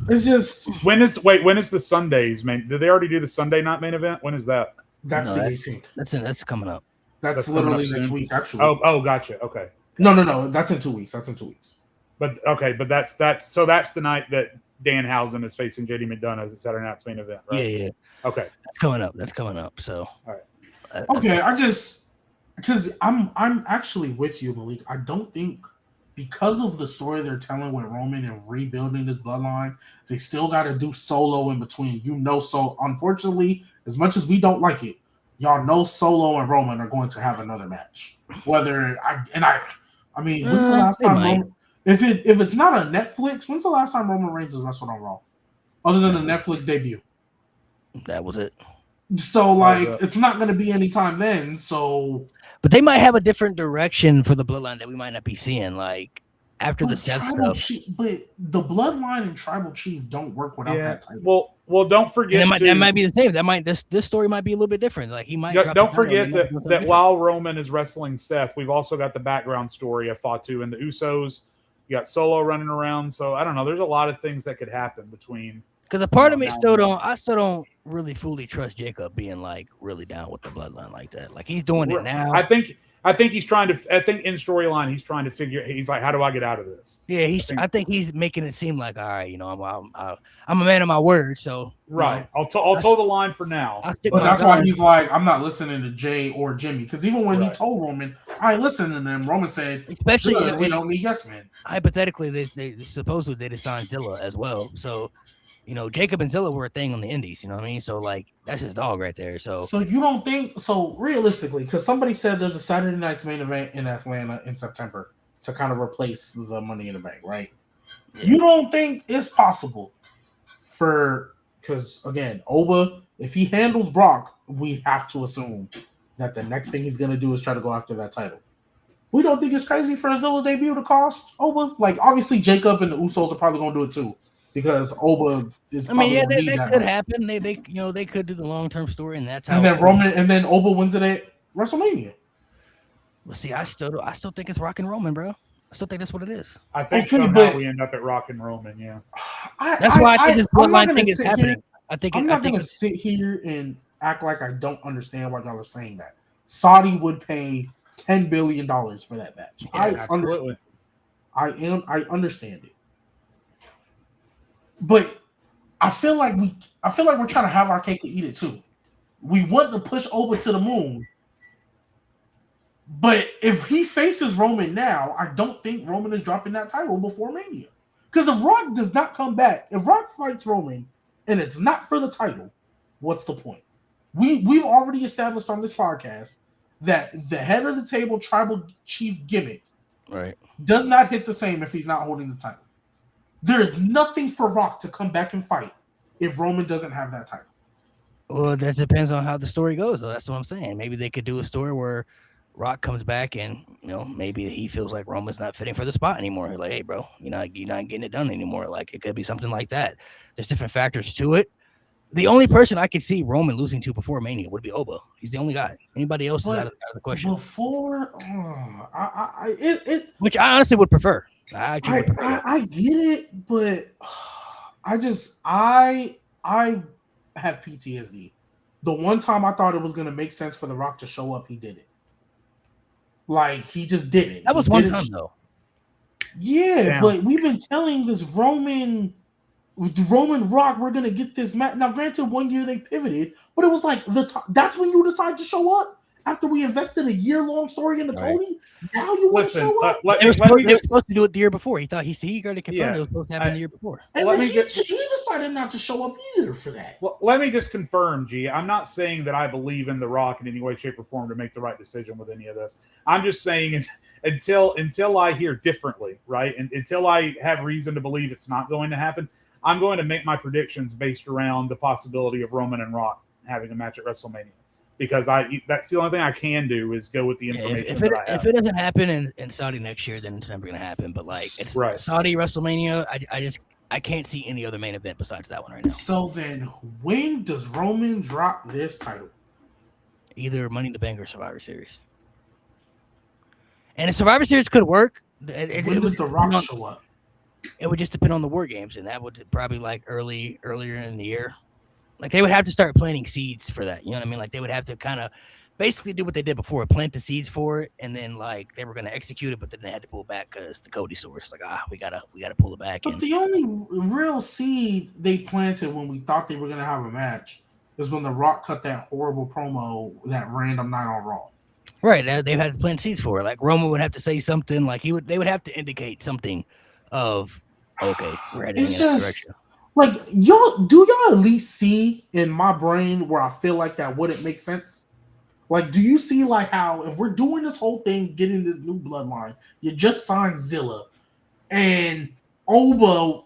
It's just when is the Sundays main? Did they already do the Sunday night main event? When is that? That's No, the that's 18th. that's coming up. That's coming literally up next soon? week, actually. Oh, gotcha. Okay, No. That's in 2 weeks. but that's the night that Danhausen is facing JD McDonough as the Saturday night's main event, right? Yeah. Okay. That's coming up. So. All right. Okay, because I'm actually with you, Malik. I don't think because of the story they're telling with Roman and rebuilding this bloodline, they still got to do Solo in between. So unfortunately, as much as we don't like it, y'all know Solo and Roman are going to have another match. When's the last they time might. Roman? If it's not on Netflix, when's the last time Roman Reigns has wrestled on Raw? Other than the Netflix debut. That was it. So it's not going to be anytime then. So. But they might have a different direction for the bloodline that we might not be seeing. Like after the Seth stuff. But the bloodline and tribal chief don't work without that title. Well, don't forget that might be the same. This story might be a little bit different. Like he might. Don't forget that while Roman is wrestling Seth, we've also got the background story of Fatu and the Usos. You got Solo running around. So I don't know. There's a lot of things that could happen between. Because a part of me still don't really fully trust Jacob being like really down with the bloodline like that. Like he's doing it now. I think he's trying to. I think in storyline he's trying to figure. He's like, how do I get out of this? Yeah, I think he's making it seem like, all right, I'm a man of my word. So right, I'll toe the line for now. But that's why he's like, I'm not listening to Jay or Jimmy, because even when he told Roman, I listened to them. Roman said, especially we don't need yes man. Hypothetically, they supposedly they signed Zilla as well. So. Jacob and Zilla were a thing on the Indies. You know what I mean? So like that's his dog right there. So you don't think so realistically? Because somebody said there's a Saturday night's main event in Atlanta in September to kind of replace the Money in the Bank, right? Yeah. You don't think it's possible because again, Oba, if he handles Brock, we have to assume that the next thing he's gonna do is try to go after that title. We don't think it's crazy for a Zilla debut to cost Oba. Like obviously Jacob and the Usos are probably gonna do it too. Because Oba is. I mean, yeah, that could happen. They could do the long-term story, and that's how. And then Oba wins it at WrestleMania. Well, see, I still think it's Rock and Roman, bro. I still think that's what it is. I think somehow we end up at Rock and Roman. Yeah, that's why I think this bloodline thing is happening. I'm not going to sit here and act like I don't understand why y'all are saying that. Saudi would pay $10 billion for that match. Yeah, absolutely. I understand it. But I feel like we're trying to have our cake and eat it too. We want to push Oba to the moon. But if he faces Roman now, I don't think Roman is dropping that title before Mania. Because if Rock does not come back, if Rock fights Roman and it's not for the title, what's the point? We've already established on this podcast that the head of the table tribal chief gimmick does not hit the same if he's not holding the title. There is nothing for Rock to come back and fight if Roman doesn't have that title. Well, that depends on how the story goes, though. That's what I'm saying. Maybe they could do a story where Rock comes back and, maybe he feels like Roman's not fitting for the spot anymore. Like, hey, bro, you're not getting it done anymore. Like, it could be something like that. There's different factors to it. The only person I could see Roman losing to before Mania would be Oba. He's the only guy. Anybody else is out of the question. Which I honestly would prefer. I get it, but I have PTSD. The one time I thought it was gonna make sense for The Rock to show up, he didn't. Like he just didn't. That was one time though. Yeah, damn. But we've been telling this Roman Rock, we're gonna get this match. Now, granted, 1 year they pivoted, but it was like that's when you decide to show up after we invested a year-long story into Cody. Now you want to show up? They were supposed to do it the year before. He thought he already confirmed it was supposed to happen the year before. And he decided not to show up either for that. Well, let me just confirm, G. I'm not saying that I believe in The Rock in any way, shape, or form to make the right decision with any of this. I'm just saying until I hear differently, right? And until I have reason to believe it's not going to happen, I'm going to make my predictions based around the possibility of Roman and Rock having a match at WrestleMania. because that's the only thing I can do is go with the information if that I have. if it doesn't happen in Saudi next year, then it's never gonna happen. But like it's Right. Saudi WrestleMania, I can't see any other main event besides that one right now. So then, when does Roman drop this title? Either Money in the Bank or Survivor Series. And a Survivor Series could work. When does The Rock show up? It would just depend on the War Games, and that would probably like earlier in the year. Like they would have to start planting seeds for that. You know what I mean? Like they would have to kind of basically do what they did before, plant the seeds for it, and then like they were going to execute it, but then they had to pull back because the Cody source, like we gotta pull it back. But the only real seed they planted when we thought they were going to have a match is when The Rock cut that horrible promo that random night on Raw. Right, they had to plant seeds for it. Like Roman would have to say something, like they would have to indicate something of okay, we're heading in that direction. Like y'all at least see in my brain where I feel like that wouldn't make sense? Like, do you see like how if we're doing this whole thing, getting this new bloodline, you just signed Zilla, and Oba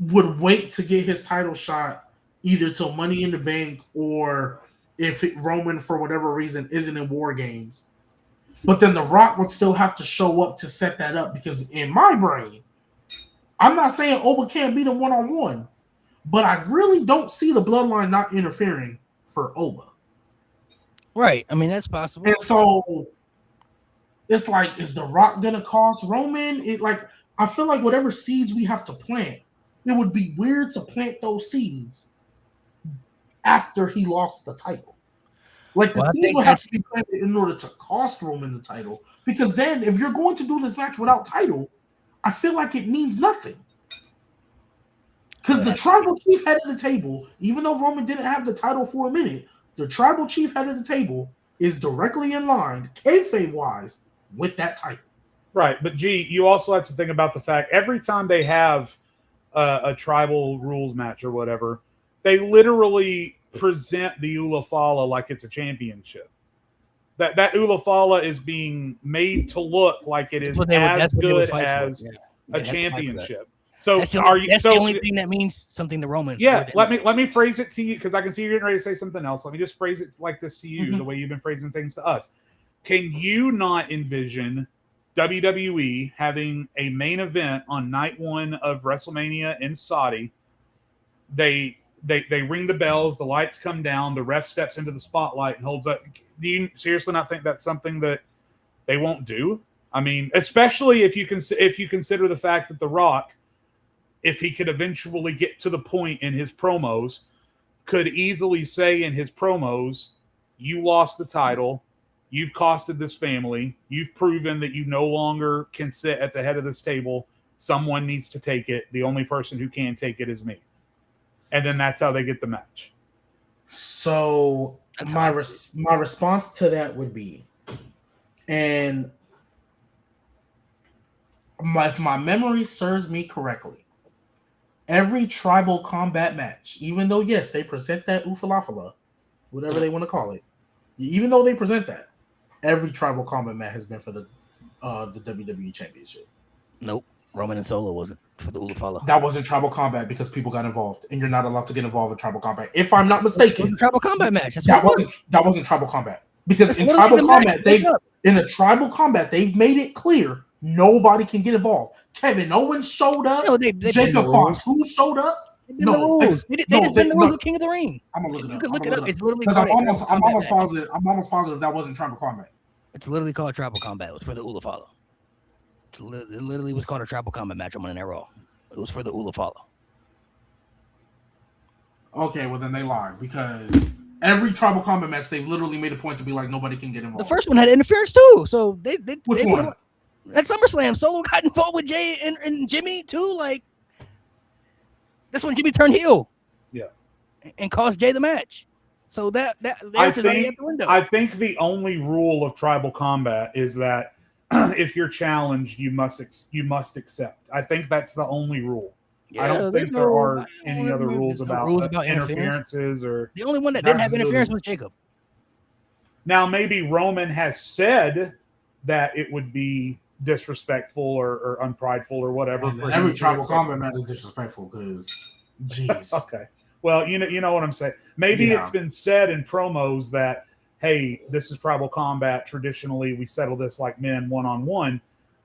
would wait to get his title shot either till Money in the Bank or if Roman for whatever reason isn't in War Games, but then The Rock would still have to show up to set that up because in my brain, I'm not saying Oba can't beat him one-on-one, but I really don't see the bloodline not interfering for Oba. Right. I mean, that's possible. And so it's like, is The Rock gonna cost Roman? I feel like whatever seeds we have to plant, it would be weird to plant those seeds after he lost the title. Like the seeds would have to be planted in order to cost Roman the title. Because then if you're going to do this match without title, I feel like it means nothing. Because the tribal chief head of the table, even though Roman didn't have the title for a minute, the tribal chief head of the table is directly in line, kayfabe-wise, with that title. Right, but you also have to think about the fact every time they have a tribal rules match or whatever, they literally present the Ulafala like it's a championship. That Ulafala is being made to look like it is as good as a championship. So that's the only thing that means something to Roman. Yeah, let me phrase it to you because I can see you're getting ready to say something else. Let me just phrase it like this to you, the way you've been phrasing things to us. Can you not envision WWE having a main event on night one of WrestleMania in Saudi? They ring the bells, the lights come down, the ref steps into the spotlight and holds up. Do you seriously not think that's something that they won't do? I mean, especially if you consider the fact that The Rock, if he could eventually get to the point in his promos, could easily say in his promos, you lost the title, you've costed this family, you've proven that you no longer can sit at the head of this table, someone needs to take it, the only person who can take it is me. And then that's how they get the match. So my response to that would be, and if my memory serves me correctly, every tribal combat match, even though, yes, they present that Ufalafala, whatever they want to call it, even though they present that, every tribal combat match has been for the WWE Championship. Nope. Roman and Solo wasn't for the Ulafala. That wasn't tribal combat because people got involved, and you're not allowed to get involved in tribal combat. If I'm not mistaken, tribal combat match. That wasn't tribal combat because in tribal combat they've made it clear nobody can get involved. Kevin Owens showed up. No, Jacob Fox, who showed up? They just been the rules of King of the Ring. I'm gonna look it up. You can look it up. It's literally I'm almost positive that wasn't tribal combat. It's literally called tribal combat. It was for the Ulafala. It literally was called a tribal combat match on Monday Night Raw. It was for the Ulafala. Okay, well then they lied because every tribal combat match they've literally made a point to be like nobody can get involved. The first one had interference too, so Which one? At SummerSlam, Solo got involved with Jay and Jimmy too. Like that's when Jimmy turned heel. Yeah, and cost Jay the match. So that I think the only rule of tribal combat is that if you're challenged, you must accept. I think that's the only rule. Yeah, I don't think there are any other rules about interferences or. The only one that didn't have interference was Jacob. Now maybe Roman has said that it would be disrespectful or unprideful or whatever. For every tribal combat match is disrespectful because, jeez. Okay. Well, you know what I'm saying. Maybe it's been said in promos that hey, this is tribal combat. Traditionally, we settle this like men one-on-one.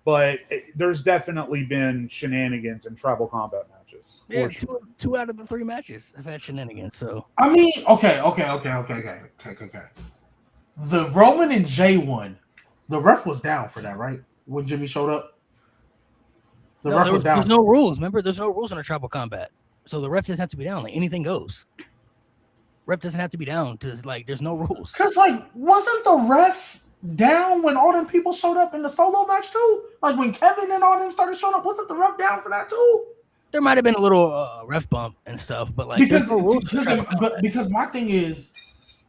But there's definitely been shenanigans in tribal combat matches. Yeah, Sure. two out of the 3 matches have had shenanigans. So I mean, okay. The Roman and Jay one, the ref was down for that, right? When Jimmy showed up, the ref was down. There's no rules. Remember, there's no rules in a tribal combat, so the ref doesn't have to be down. Like anything goes. Ref doesn't have to be down to like. There's no rules. Cause like, wasn't the ref down when all them people showed up in the solo match too? Like when Kevin and all them started showing up, wasn't the ref down for that too? There might have been a little ref bump and stuff, but like because no rules because my thing is,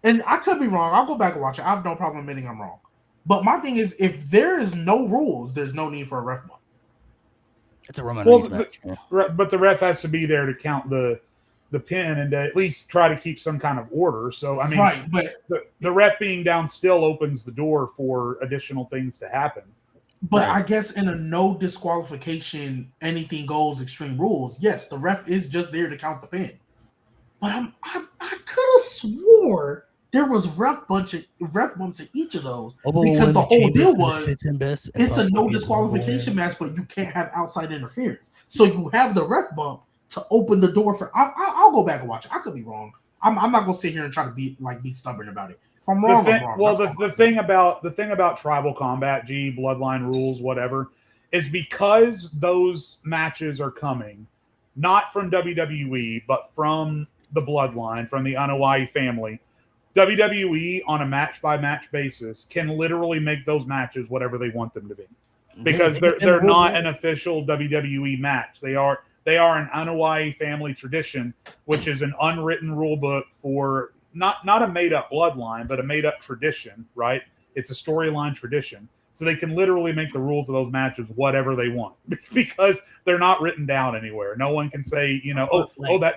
and I could be wrong. I'll go back and watch it. I have no problem admitting I'm wrong. But my thing is, if there is no rules, there's no need for a ref bump. It's a Roman match. But the ref has to be there to count the pin and to at least try to keep some kind of order. So I mean, right, but the ref being down still opens the door for additional things to happen. But right. I guess in a no disqualification, anything goes extreme rules, yes, the ref is just there to count the pin. But I could have swore there was ref bumps in each of those because the whole deal was it's a no disqualification match, but you can't have outside interference. So you have the ref bump to open the door for. I'll go back and watch it. I could be wrong. I'm not gonna sit here and try to be stubborn about it. If I'm wrong, I'm wrong. Well, the thing about tribal combat, bloodline rules, whatever, is because those matches are coming not from WWE but from the bloodline, from the Anoa'i family. WWE on a match by match basis can literally make those matches whatever they want them to be, because they're not an official WWE match. They are an Anoa'i family tradition, which is an unwritten rule book for not a made up bloodline, but a made up tradition, right? It's a storyline tradition. So they can literally make the rules of those matches whatever they want because they're not written down anywhere. No one can say,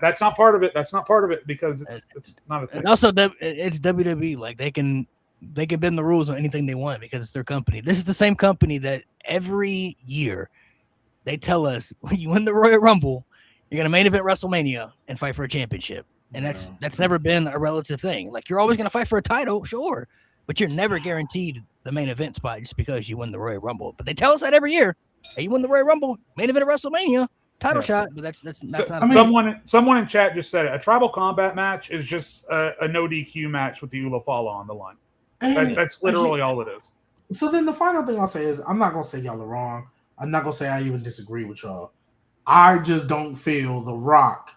that's not part of it. That's not part of it because it's not a thing. And also, it's WWE. Like they can bend the rules on anything they want because it's their company. This is the same company that every year they tell us when you win the Royal Rumble, you're gonna main event WrestleMania and fight for a championship. And that's never been a relative thing. Like you're always gonna fight for a title, sure, but you're never guaranteed the main event spot just because you win the Royal Rumble. But they tell us that every year. Hey, you win the Royal Rumble, main event of WrestleMania, title shot. But that's not. Someone in chat just said it. A tribal combat match is just a no DQ match with the Ulafala on the line. That's literally all it is. So then the final thing I'll say is I'm not gonna say y'all are wrong. I'm not gonna say I even disagree with y'all. I just don't feel The Rock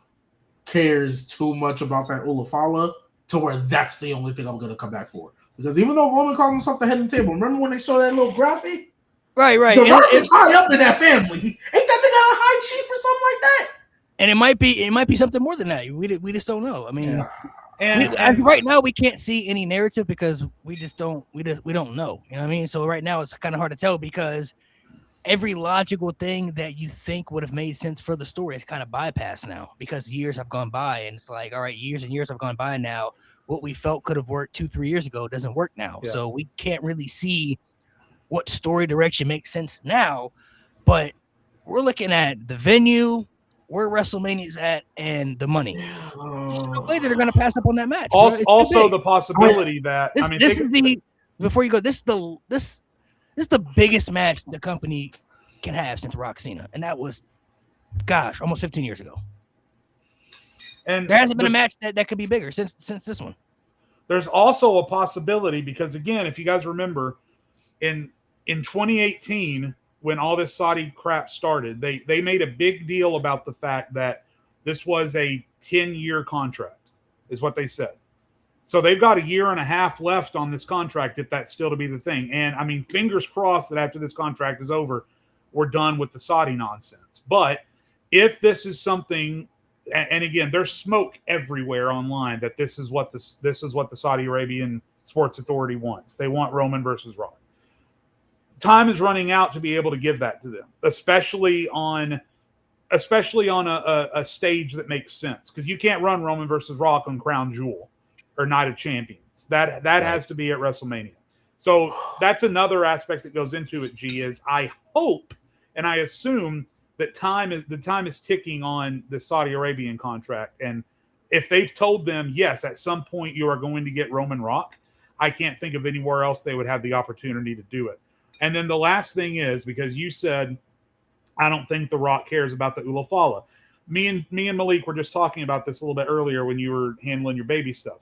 cares too much about that Ulafala to where that's the only thing I'm gonna come back for. Because even though Roman calls himself the head of the table, remember when they show that little graphic? Right. The Rock is high up in that family. Ain't that nigga a high chief or something like that? And it might be something more than that. We just don't know. I mean, and right now we can't see any narrative because we don't know. You know what I mean? So right now it's kind of hard to tell because every logical thing that you think would have made sense for the story is kind of bypassed now because years have gone by and it's like, all right, years and years have gone by now. What we felt could have worked 2-3 years ago doesn't work now. Yeah. So we can't really see what story direction makes sense now, but we're looking at the venue, where WrestleMania's at, and the money. There's no way that they're going to pass up on that match. Also the possibility that before you go, this is the biggest match the company can have since Rock Cena, and that was, almost 15 years ago. And there hasn't been a match that could be bigger since this one. There's also a possibility because, again, if you guys remember, in 2018, when all this Saudi crap started, they made a big deal about the fact that this was a 10-year contract, is what they said. So they've got a year and a half left on this contract if that's still to be the thing. And, I mean, fingers crossed that after this contract is over, we're done with the Saudi nonsense. But if this is something – and again, there's smoke everywhere online that this is what the Saudi Arabian Sports Authority wants. They want Roman versus Rock. Time is running out to be able to give that to them, especially on a stage that makes sense, because you can't run Roman versus Rock on Crown Jewel or Night of Champions. That has to be at WrestleMania. So that's another aspect that goes into it. Is I hope and I assume that time is ticking on the Saudi Arabian contract, and if they've told them yes, at some point you are going to get Roman Rock, I can't think of anywhere else they would have the opportunity to do it. And then the last thing is, because you said, I don't think The Rock cares about the Ulafala. Me and Malik were just talking about this a little bit earlier when you were handling your baby stuff.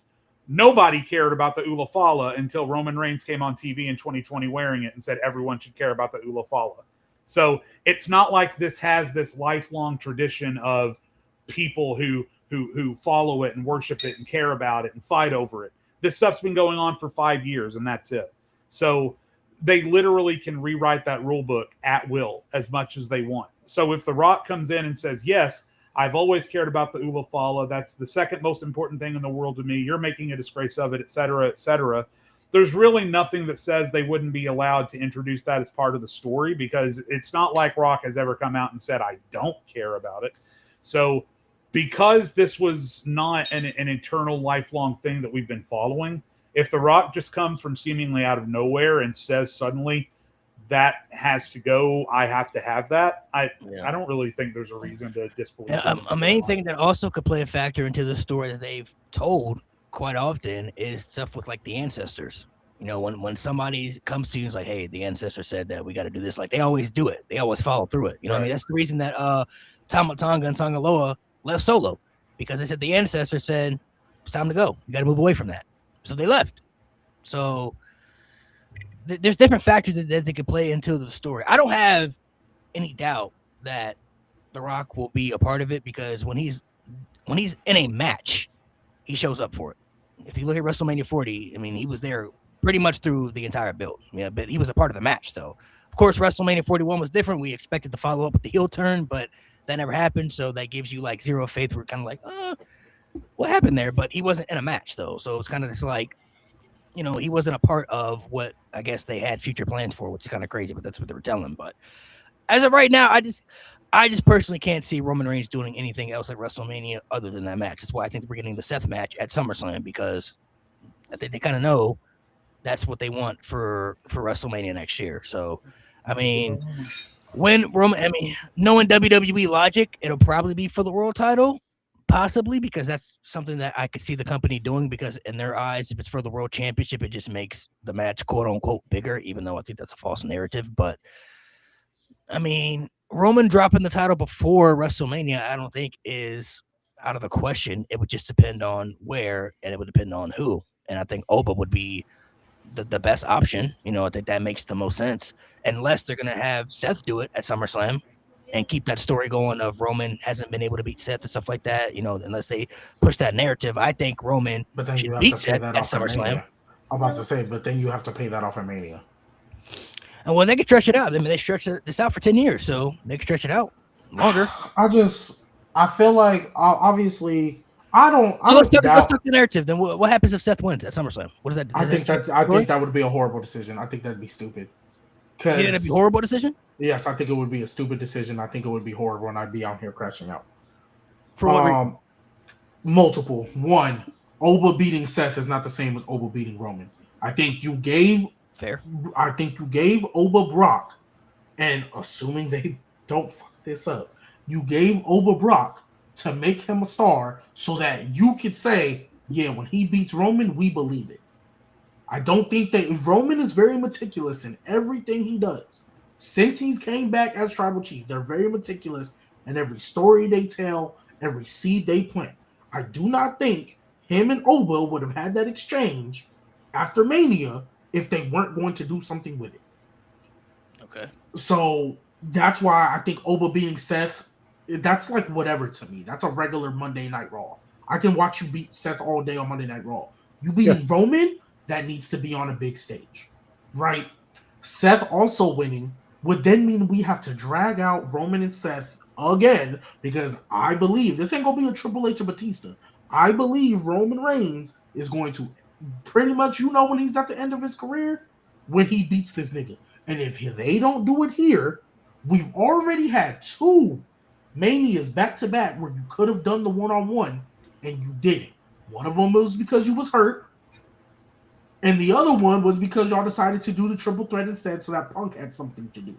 Nobody cared about the Ulafala until Roman Reigns came on TV in 2020 wearing it and said everyone should care about the Ulafala. So it's not like this has this lifelong tradition of people who follow it and worship it and care about it and fight over it. This stuff's been going on for 5 years, and that's it. So they literally can rewrite that rule book at will as much as they want. So if The Rock comes in and says, yes, I've always cared about the Ulafala, that's the second most important thing in the world to me, you're making a disgrace of it, et cetera, there's really nothing that says they wouldn't be allowed to introduce that as part of the story, because it's not like Rock has ever come out and said, I don't care about it. So because this was not an eternal, lifelong thing that we've been following, if The Rock just comes from seemingly out of nowhere and says suddenly that has to go, I have to have that, I don't really think there's a reason to disbelieve. A main thing that also could play a factor into the story that they've told quite often is stuff with like the ancestors. You know, when somebody comes to you and is like, hey, the ancestor said that we got to do this, like they always do it. They always follow through it. You know what I mean? That's the reason that Tama Tonga and Tongaloa left Solo, because they said the ancestor said it's time to go. You got to move away from that. So they left. So there's different factors that they could play into the story. I don't have any doubt that The Rock will be a part of it, because when he's in a match, he shows up for it. If you look at WrestleMania 40, I mean, he was there pretty much through the entire build. Yeah, but he was a part of the match, though. Of course, WrestleMania 41 was different. We expected to follow up with the heel turn, but that never happened. So that gives you like zero faith. We're kind of like, what happened there? But he wasn't in a match, though. So it's kind of just like, you know, he wasn't a part of what I guess they had future plans for, which is kind of crazy, but that's what they were telling. But as of right now, I just personally can't see Roman Reigns doing anything else at WrestleMania other than that match. That's why I think we're getting the Seth match at SummerSlam, because I think they kind of know that's what they want for WrestleMania next year. So, I mean, knowing WWE logic, it'll probably be for the world title, possibly, because that's something that I could see the company doing, because in their eyes, if it's for the world championship, it just makes the match quote unquote bigger, even though I think that's a false narrative. But I mean, Roman dropping the title before WrestleMania, I don't think is out of the question. It would just depend on where, and it would depend on who. And I think Oba would be the best option. You know, I think that makes the most sense, unless they're going to have Seth do it at SummerSlam and keep that story going of Roman hasn't been able to beat Seth and stuff like that. You know, unless they push that narrative, I think Roman should beat Seth at SummerSlam. I'm about to say, but then you have to pay that off at Mania. And well, they can stretch it out. I mean, they stretched this out for 10 years, so they can stretch it out longer. I feel like, obviously, let's talk the narrative. Then what happens if Seth wins at SummerSlam? What does that? I think that would be a horrible decision. I think that'd be stupid. You think it'd be a horrible decision? Yes, I think it would be a stupid decision. I think it would be horrible, and I'd be out here crashing out. For what reason? Multiple. One, Oba beating Seth is not the same as Oba beating Roman. I think you gave Oba Brock, and assuming they don't fuck this up, you gave Oba Brock to make him a star so that you could say, yeah, when he beats Roman, we believe it. I don't think that Roman is very meticulous in everything he does. Since he's came back as tribal chief, they're very meticulous in every story they tell, every seed they plant. I do not think him and Oba would have had that exchange after Mania if they weren't going to do something with it. Okay. So that's why I think Oba beating Seth, that's like whatever to me. That's a regular Monday Night Raw. I can watch you beat Seth all day on Monday Night Raw. You beating Roman, that needs to be on a big stage, right? Seth also winning would then mean we have to drag out Roman and Seth again, because I believe this ain't gonna be a Triple H or Batista. I believe Roman Reigns is going to pretty much, when he's at the end of his career, when he beats this nigga. And if they don't do it here, we've already had 2 Manias back to back where you could have done the one-on-one and you didn't. One of them was because you was hurt, and the other one was because y'all decided to do the triple threat instead so that Punk had something to do.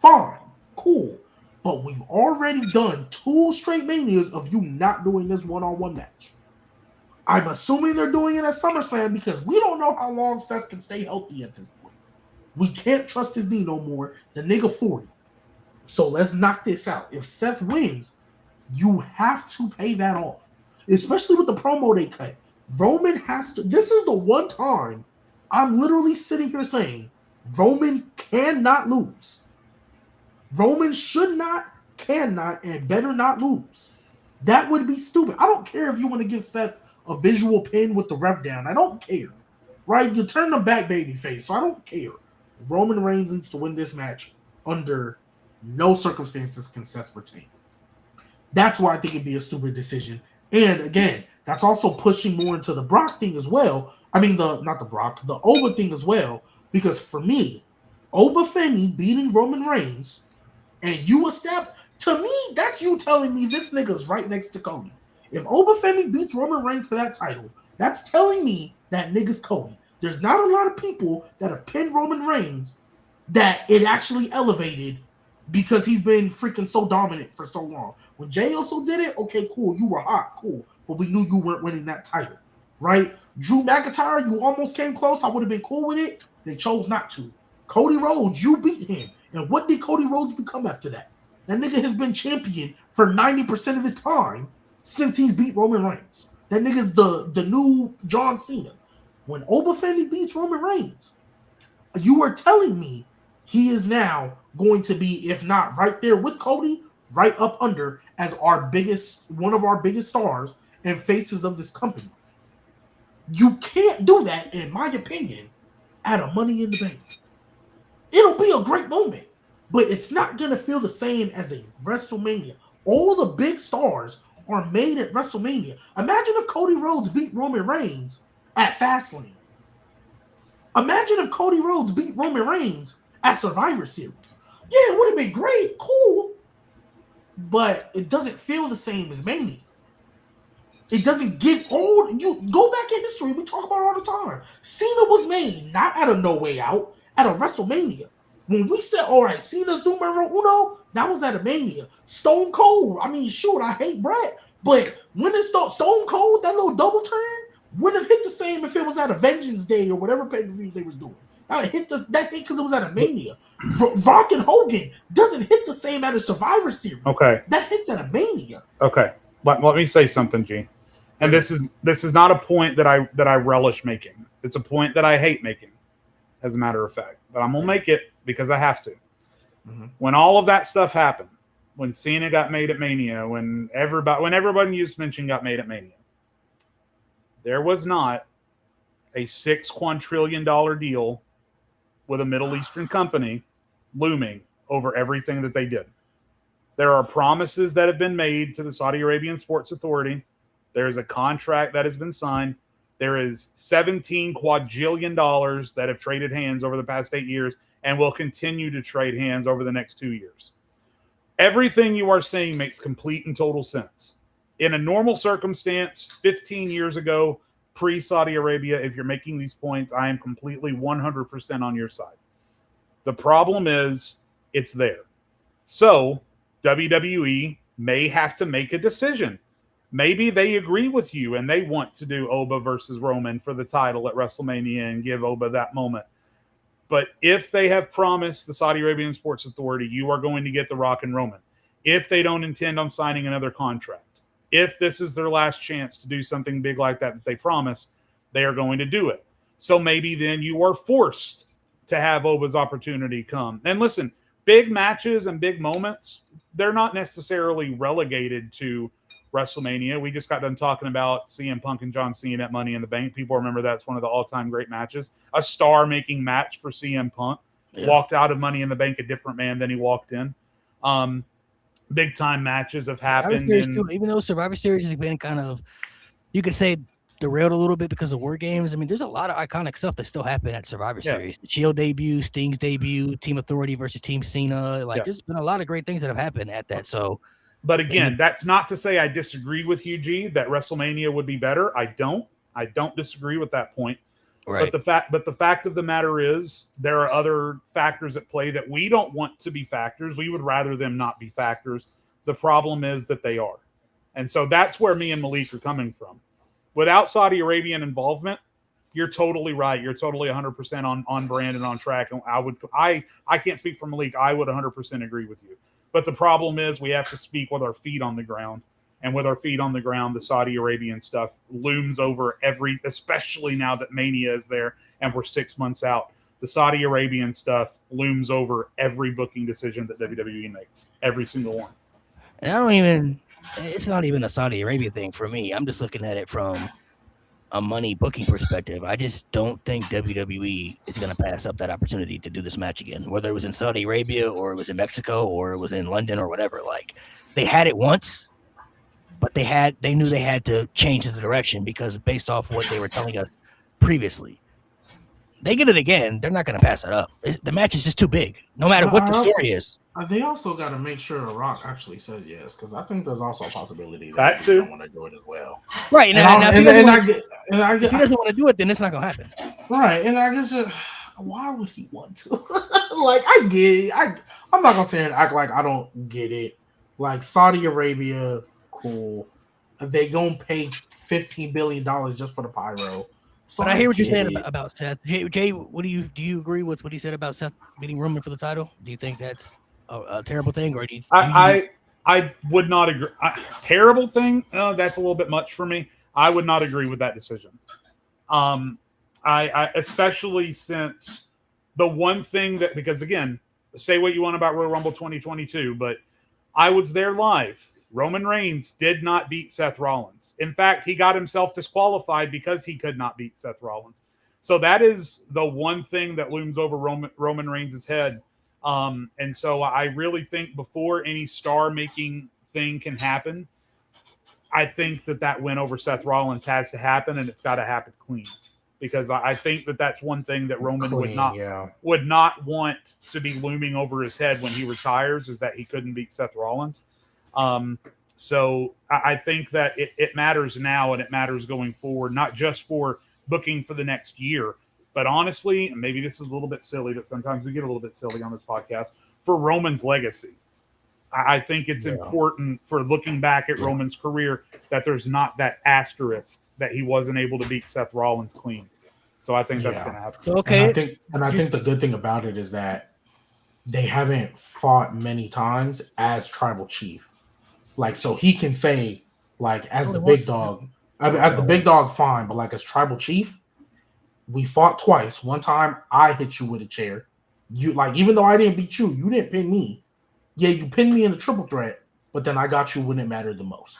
Fine, cool. But we've already done 2 straight Manias of you not doing this one-on-one match. I'm assuming they're doing it at SummerSlam because we don't know how long Seth can stay healthy at this point. We can't trust his knee no more. The nigga 40. So let's knock this out. If Seth wins, you have to pay that off. Especially with the promo they cut. Roman has to. This is the one time I'm literally sitting here saying Roman cannot lose. Roman should not, cannot, and better not lose. That would be stupid. I don't care if you want to give Seth a visual pin with the ref down. I don't care. Right? You turn the back baby face, so I don't care. Roman Reigns needs to win this match under no circumstances can Seth retain. That's why I think it'd be a stupid decision. And again, that's also pushing more into the Brock thing as well. I mean, the Oba thing as well. Because for me, Oba Femi beating Roman Reigns, and you to me, that's you telling me this nigga's right next to Cody. If Oba Femi beats Roman Reigns for that title, that's telling me that nigga's Cody. There's not a lot of people that have pinned Roman Reigns that it actually elevated because he's been freaking so dominant for so long. When Jey Uso did it, okay, cool, you were hot, cool, but we knew you weren't winning that title, right? Drew McIntyre, you almost came close. I would have been cool with it. They chose not to. Cody Rhodes, you beat him. And what did Cody Rhodes become after that? That nigga has been champion for 90% of his time since he's beat Roman Reigns. That nigga's the new John Cena. When Oba Femi beats Roman Reigns, you are telling me he is now going to be, if not right there with Cody, right up under as one of our biggest stars and faces of this company. You can't do that, in my opinion, at a Money in the Bank. It'll be a great moment, but it's not going to feel the same as a WrestleMania. All the big stars are made at WrestleMania. Imagine if Cody Rhodes beat Roman Reigns at Fastlane. Imagine if Cody Rhodes beat Roman Reigns at Survivor Series. Yeah, it would have been great, cool, but it doesn't feel the same as Mania. It doesn't get old. You go back in history, we talk about it all the time. Cena was made not at a No Way Out, at a WrestleMania. When we said, all right, Cena's numero uno, that was at a Mania. Stone Cold, I mean, shoot, I hate Bret, but when it Stone Cold, that little double turn, wouldn't have hit the same if it was at a Vengeance Day or whatever pay-per-view they was doing. That hit because it was at a Mania. Rock and Hogan doesn't hit the same at a Survivor Series. Okay. That hits at a Mania. Okay. Let me say something, G. And this is not a point that I relish making. It's a point that I hate making, as a matter of fact. But I'm gonna make it because I have to. Mm-hmm. When all of that stuff happened, when Cena got made at Mania, when everybody you just mentioned got made at Mania, there was not a $6 quadrillion deal with a Middle Eastern company looming over everything that they did. There are promises that have been made to the Saudi Arabian Sports Authority. There is a contract that has been signed. There is $17 quadrillion that have traded hands over the past 8 years and will continue to trade hands over the next 2 years. Everything you are saying makes complete and total sense. In a normal circumstance, 15 years ago, pre-Saudi Arabia, if you're making these points, I am completely 100% on your side. The problem is it's there. So WWE may have to make a decision. Maybe they agree with you and they want to do Oba versus Roman for the title at WrestleMania and give Oba that moment. But if they have promised the Saudi Arabian Sports Authority, you are going to get The Rock and Roman. If they don't intend on signing another contract, if this is their last chance to do something big like that they promise, they are going to do it. So maybe then you are forced to have Oba's opportunity come. And listen, big matches and big moments, they're not necessarily relegated to WrestleMania. We just got done talking about CM Punk and John Cena at Money in the Bank. People remember that's one of the all-time great matches. A star-making match for CM Punk. Yeah. Walked out of Money in the Bank a different man than he walked in. Big-time matches have happened. Even though Survivor Series has been kind of, you could say, derailed a little bit because of War Games. I mean, there's a lot of iconic stuff that still happened at Survivor Series. The Shield debut, Sting's debut, Team Authority versus Team Cena. There's been a lot of great things that have happened at that. So, but again, that's not to say I disagree with you, G, that WrestleMania would be better. I don't disagree with that point. Right. But the fact of the matter is there are other factors at play that we don't want to be factors. We would rather them not be factors. The problem is that they are. And so that's where me and Malik are coming from. without Saudi Arabian involvement, you're totally right. You're totally 100% on brand and on track. And I can't speak for Malik. I would 100% agree with you. But the problem is we have to speak with our feet on the ground. And with our feet on the ground, the Saudi Arabian stuff looms over especially now that Mania is there and we're 6 months out. The Saudi Arabian stuff looms over every booking decision that WWE makes, every single one. And it's not even a Saudi Arabia thing for me. I'm just looking at it from a money booking perspective. I just don't think WWE is going to pass up that opportunity to do this match again, whether it was in Saudi Arabia or it was in Mexico or it was in London or whatever. Like, they had it once, but they knew they had to change the direction because based off what they were telling us previously. They get it again, they're not going to pass it up. The match is just too big, no matter what the story is. They also got to make sure The Rock actually says yes, because I think there's also a possibility that he don't want to do it as well. Right, now if he doesn't want to do it, then it's not going to happen. Right, and I guess why would he want to? Like, I get it. I'm not going to say and act like I don't get it. Like, Saudi Arabia, cool. They going to pay $15 billion just for the pyro. So but I hear what you're saying about Seth. Jay, do you agree with what he said about Seth beating Roman for the title? Do you think that's a terrible thing, or do you? I would not agree. Terrible thing? That's a little bit much for me. I would not agree with that decision. I especially since the one thing that, because again, say what you want about Royal Rumble 2022, but I was there live. Roman Reigns did not beat Seth Rollins. In fact, he got himself disqualified because he could not beat Seth Rollins. So that is the one thing that looms over Roman Reigns' head. And so I really think before any star-making thing can happen, I think that win over Seth Rollins has to happen, and it's got to happen clean. Because I think that's one thing that Roman would not want to be looming over his head when he retires, is that he couldn't beat Seth Rollins. So I think that it matters now and it matters going forward, not just for booking for the next year, but honestly, and maybe this is a little bit silly, but sometimes we get a little bit silly on this podcast, for Roman's legacy. I think it's important for looking back at Roman's career that there's not that asterisk that he wasn't able to beat Seth Rollins clean. So I think that's going to happen. Okay. And I think the good thing about it is that they haven't fought many times as tribal chief. Like, so he can say, like, as the big dog, as the big dog, fine, but like as tribal chief, we fought twice. One time I hit you with a chair. You, like, even though I didn't beat you, you didn't pin me. Yeah, you pinned me in a triple threat, but then I got you when it mattered the most.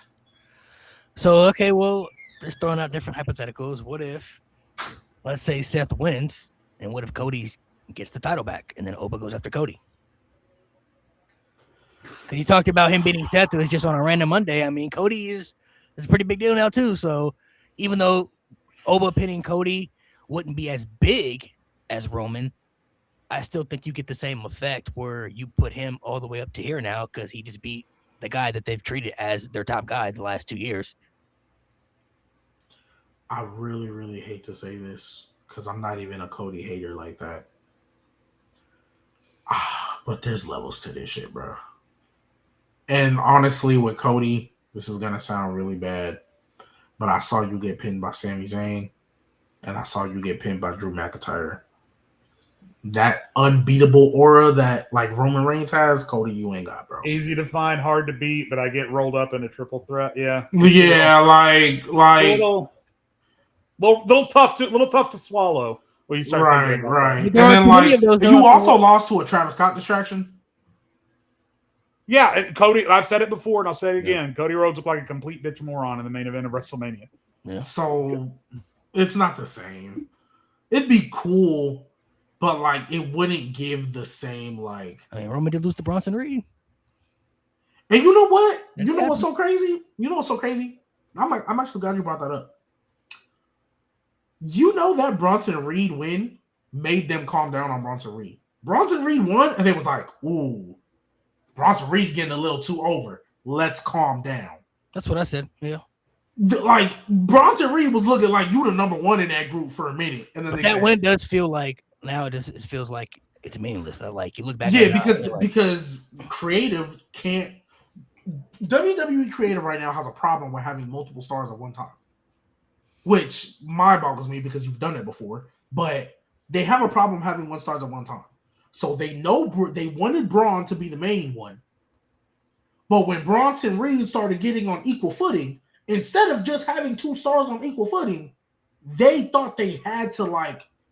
So, okay, well, just throwing out different hypotheticals. What if, let's say Seth wins, and what if Cody gets the title back, and then Oba goes after Cody? Because you talked about him beating Seth, it was just on a random Monday. I mean, Cody is a pretty big deal now, too. So even though Oba pinning Cody wouldn't be as big as Roman, I still think you get the same effect where you put him all the way up to here now because he just beat the guy that they've treated as their top guy the last 2 years. I really, really hate to say this because I'm not even a Cody hater like that. But there's levels to this shit, bro. And honestly, with Cody, this is going to sound really bad, but I saw you get pinned by Sami Zayn, and I saw you get pinned by Drew McIntyre. That unbeatable aura that, like, Roman Reigns has, Cody, you ain't got, bro. Easy to find, hard to beat, but I get rolled up in a triple threat, yeah. Yeah, like it's a little tough to swallow when you start right. And then, like, you also lost to a Travis Scott distraction. Yeah, and Cody, I've said it before and I'll say it again. Cody Rhodes looked like a complete bitch moron in the main event of WrestleMania. Yeah. So it's not the same. It'd be cool, but like it wouldn't give the same, like. I mean, Roman did lose to Bronson Reed. And you know what? You know what's so crazy? I'm actually glad you brought that up. You know that Bronson Reed win made them calm down on Bronson Reed. Bronson Reed won, and they was like, ooh. Bronson Reed getting a little too over. Let's calm down. That's what I said. Yeah. Like, Bronson Reed was looking like you the number one in that group for a minute. And then that win does feel like, now it feels like it's meaningless. Like, you look back at it. Because creative can't. WWE creative right now has a problem with having multiple stars at one time. which mind boggles me because you've done it before. But they have a problem having 1 stars at one time. So they know they wanted Braun to be the main one. But when Bronson Reed started getting on equal footing, instead of just having 2 stars on equal footing, they thought they had to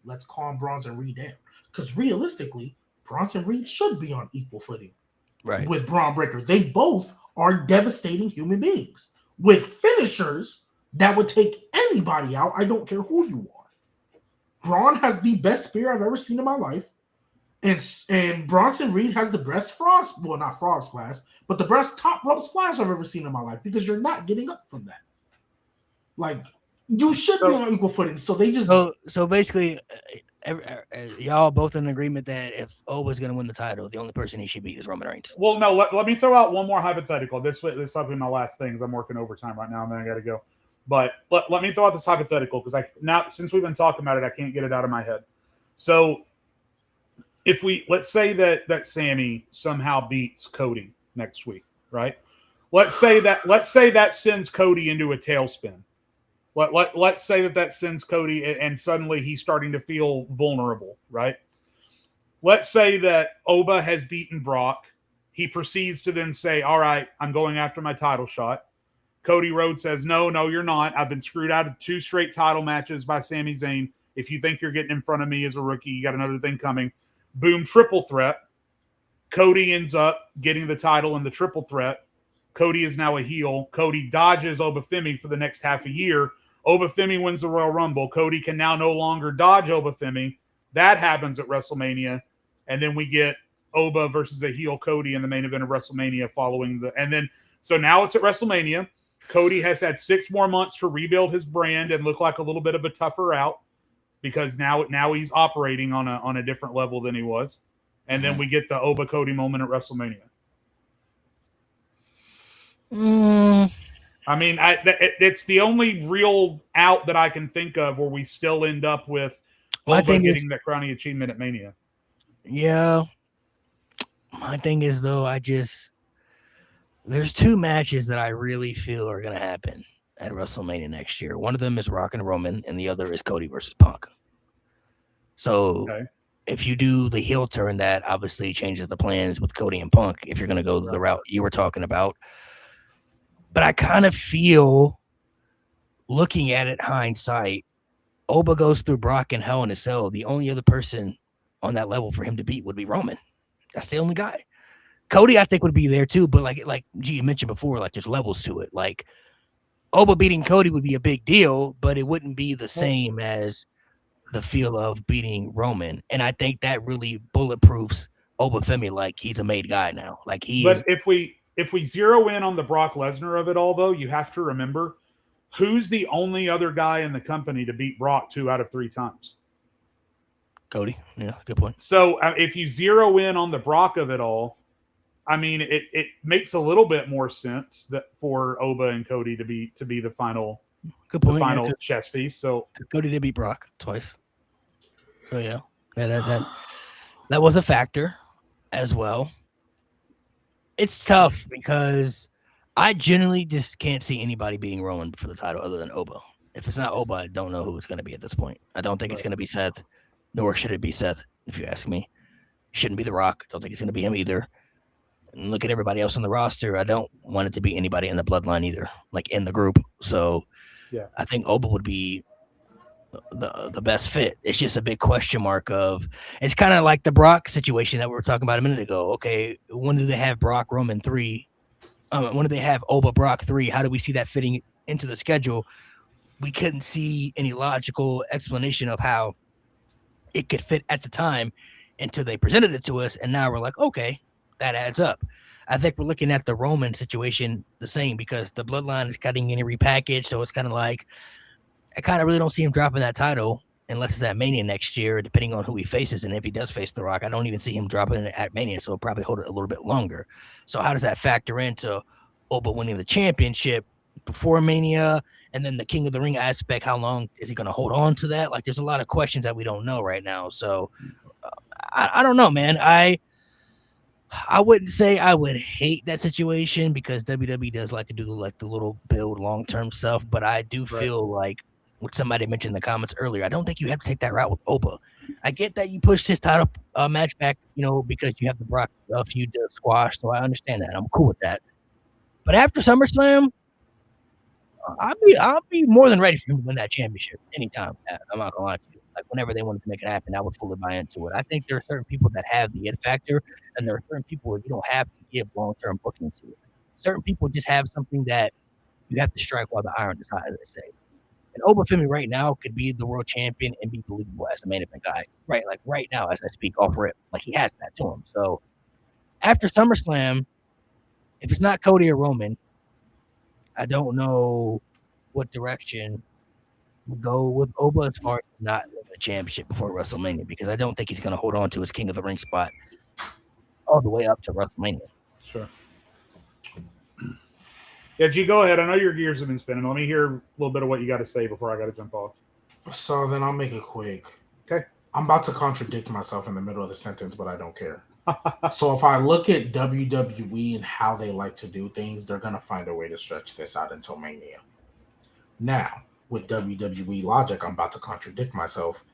let's calm Bronson Reed down. Because realistically, Bronson Reed should be on equal footing with Braun Breaker. They both are devastating human beings with finishers that would take anybody out. I don't care who you are. Braun has the best spear I've ever seen in my life. And Bronson Reed has the best not frog splash, but the best top rope splash I've ever seen in my life, because you're not getting up from that. You should be on equal footing. So they just so basically, y'all both in agreement that if Oba's going to win the title, the only person he should beat is Roman Reigns. Well, no, let me throw out one more hypothetical. This will be my last thing, because I'm working overtime right now, and then I got to go. But let me throw out this hypothetical, because now since we've been talking about it, I can't get it out of my head. So if let's say that Sammy somehow beats Cody next week, right? Let's say that sends Cody into a tailspin. Let's say that sends Cody, and suddenly he's starting to feel vulnerable, right? Let's say that Oba has beaten Brock. He proceeds to then say, all right, I'm going after my title shot. Cody Rhodes says, no, you're not. I've been screwed out of 2 straight title matches by Sami Zayn. If you think you're getting in front of me as a rookie, you got another thing coming. Boom, triple threat. Cody ends up getting the title in the triple threat. Cody is now a heel. Cody dodges Obafemi for the next half a year. Obafemi wins the Royal Rumble. Cody can now no longer dodge Obafemi. That happens at WrestleMania. And then we get Oba versus a heel Cody in the main event of WrestleMania so now it's at WrestleMania. Cody has had 6 more months to rebuild his brand and look like a little bit of a tougher out, because now he's operating on a different level than he was. And then we get the Oba Cody moment at WrestleMania. I mean, it's the only real out that I can think of where we still end up with Oba getting that crowning achievement at Mania. Yeah. My thing is, though, there's 2 matches that I really feel are going to happen at WrestleMania next year. One of them is Rock and Roman, and the other is Cody versus Punk. So if you do the heel turn, that obviously changes the plans with Cody and Punk if you're going to go the route you were talking about. But I kind of feel, looking at it hindsight, Oba goes through Brock and Hell in a Cell. The only other person on that level for him to beat would be Roman. That's the only guy. Cody, I think, would be there too, but like you mentioned before, there's levels to it. Oba beating Cody would be a big deal, but it wouldn't be the same as the feel of beating Roman. And I think that really bulletproofs Obafemi. He's a made guy now. But if we zero in on the Brock Lesnar of it all, though, you have to remember, who's the only other guy in the company to beat Brock 2 out of 3 times? Cody. Yeah, good point. So if you zero in on the Brock of it all, I mean, it makes a little bit more sense that for Oba and Cody to be the final, chess piece. So Cody did beat Brock twice. So yeah, that was a factor as well. It's tough because I generally just can't see anybody beating Roman for the title other than Oba. If it's not Oba, I don't know who it's going to be at this point. I don't think it's going to be Seth, nor should it be Seth, if you ask me. Shouldn't be The Rock. Don't think it's going to be him either. And look at everybody else on the roster. I don't want it to be anybody in the bloodline either, in the group. So yeah, I think Oba would be the best fit. It's just a big question mark of, it's kind of like the Brock situation that we were talking about a minute ago. Okay, when do they have Brock Roman 3? When do they have Oba Brock 3? How do we see that fitting into the schedule? We couldn't see any logical explanation of how it could fit at the time until they presented it to us, and now we're like, okay, that adds up. I think we're looking at the Roman situation the same, because the bloodline is getting any repackaged, so it's kind of like, I kind of really don't see him dropping that title unless it's at Mania next year, depending on who he faces. And if he does face The Rock, I don't even see him dropping it at Mania, so he'll probably hold it a little bit longer. So how does that factor into Oba winning the championship before Mania? And then the King of the Ring aspect, how long is he going to hold on to that? There's a lot of questions that we don't know right now. So I don't know, man. I wouldn't say I would hate that situation, because WWE does like to do the little build long-term stuff, but I do feel like which somebody mentioned in the comments earlier. I don't think you have to take that route with Oba. I get that you pushed his title match back, because you have the Brock feud to squash, so I understand that. I'm cool with that. But after SummerSlam, I'll be more than ready for him to win that championship anytime. I'm not gonna lie to you. Like whenever they wanted to make it happen, I would fully buy into it. I think there are certain people that have the it factor, and there are certain people where you don't have to give long-term booking to it. Certain people just have something that you have to strike while the iron is hot, as they say. And Obafemi right now could be the world champion and be believable as a main event guy. Right, like right now as I speak off rip, like he has that to him. So after SummerSlam, if it's not Cody or Roman, I don't know what direction we'll go with Oba as far as not the championship before WrestleMania, because I don't think he's going to hold on to his King of the Ring spot all the way up to WrestleMania. Sure. Yeah, G, go ahead. I know your gears have been spinning. Let me hear a little bit of what you got to say before I got to jump off. So then I'll make it quick. Okay. I'm about to contradict myself in the middle of the sentence, but I don't care. So if I look at WWE and how they like to do things, they're going to find a way to stretch this out until Mania. Now, with WWE logic, I'm about to contradict myself.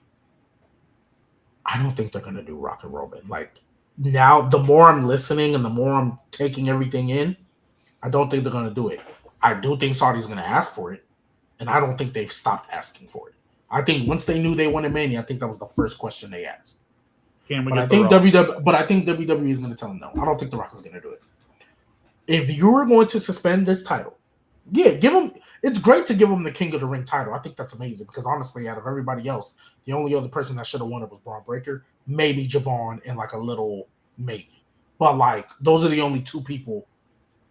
I don't think they're going to do Rock and Roman. Like, now, the more I'm listening and the more I'm taking everything in, I don't think they're going to do it. I do think Saudi's going to ask for it, and I don't think they've stopped asking for it. I think once they knew they wanted Mania, I think that was the first question they asked. Can we But get I think the Rock? but I think WWE is going to tell them no. I don't think The Rock is going to do it. If you're going to suspend this title, yeah, give them. It's great to give them the King of the Ring title. I think that's amazing because honestly, out of everybody else, the only other person that should have won it was Braun Breaker, maybe Javon, and like a little maybe. But like those are the only two people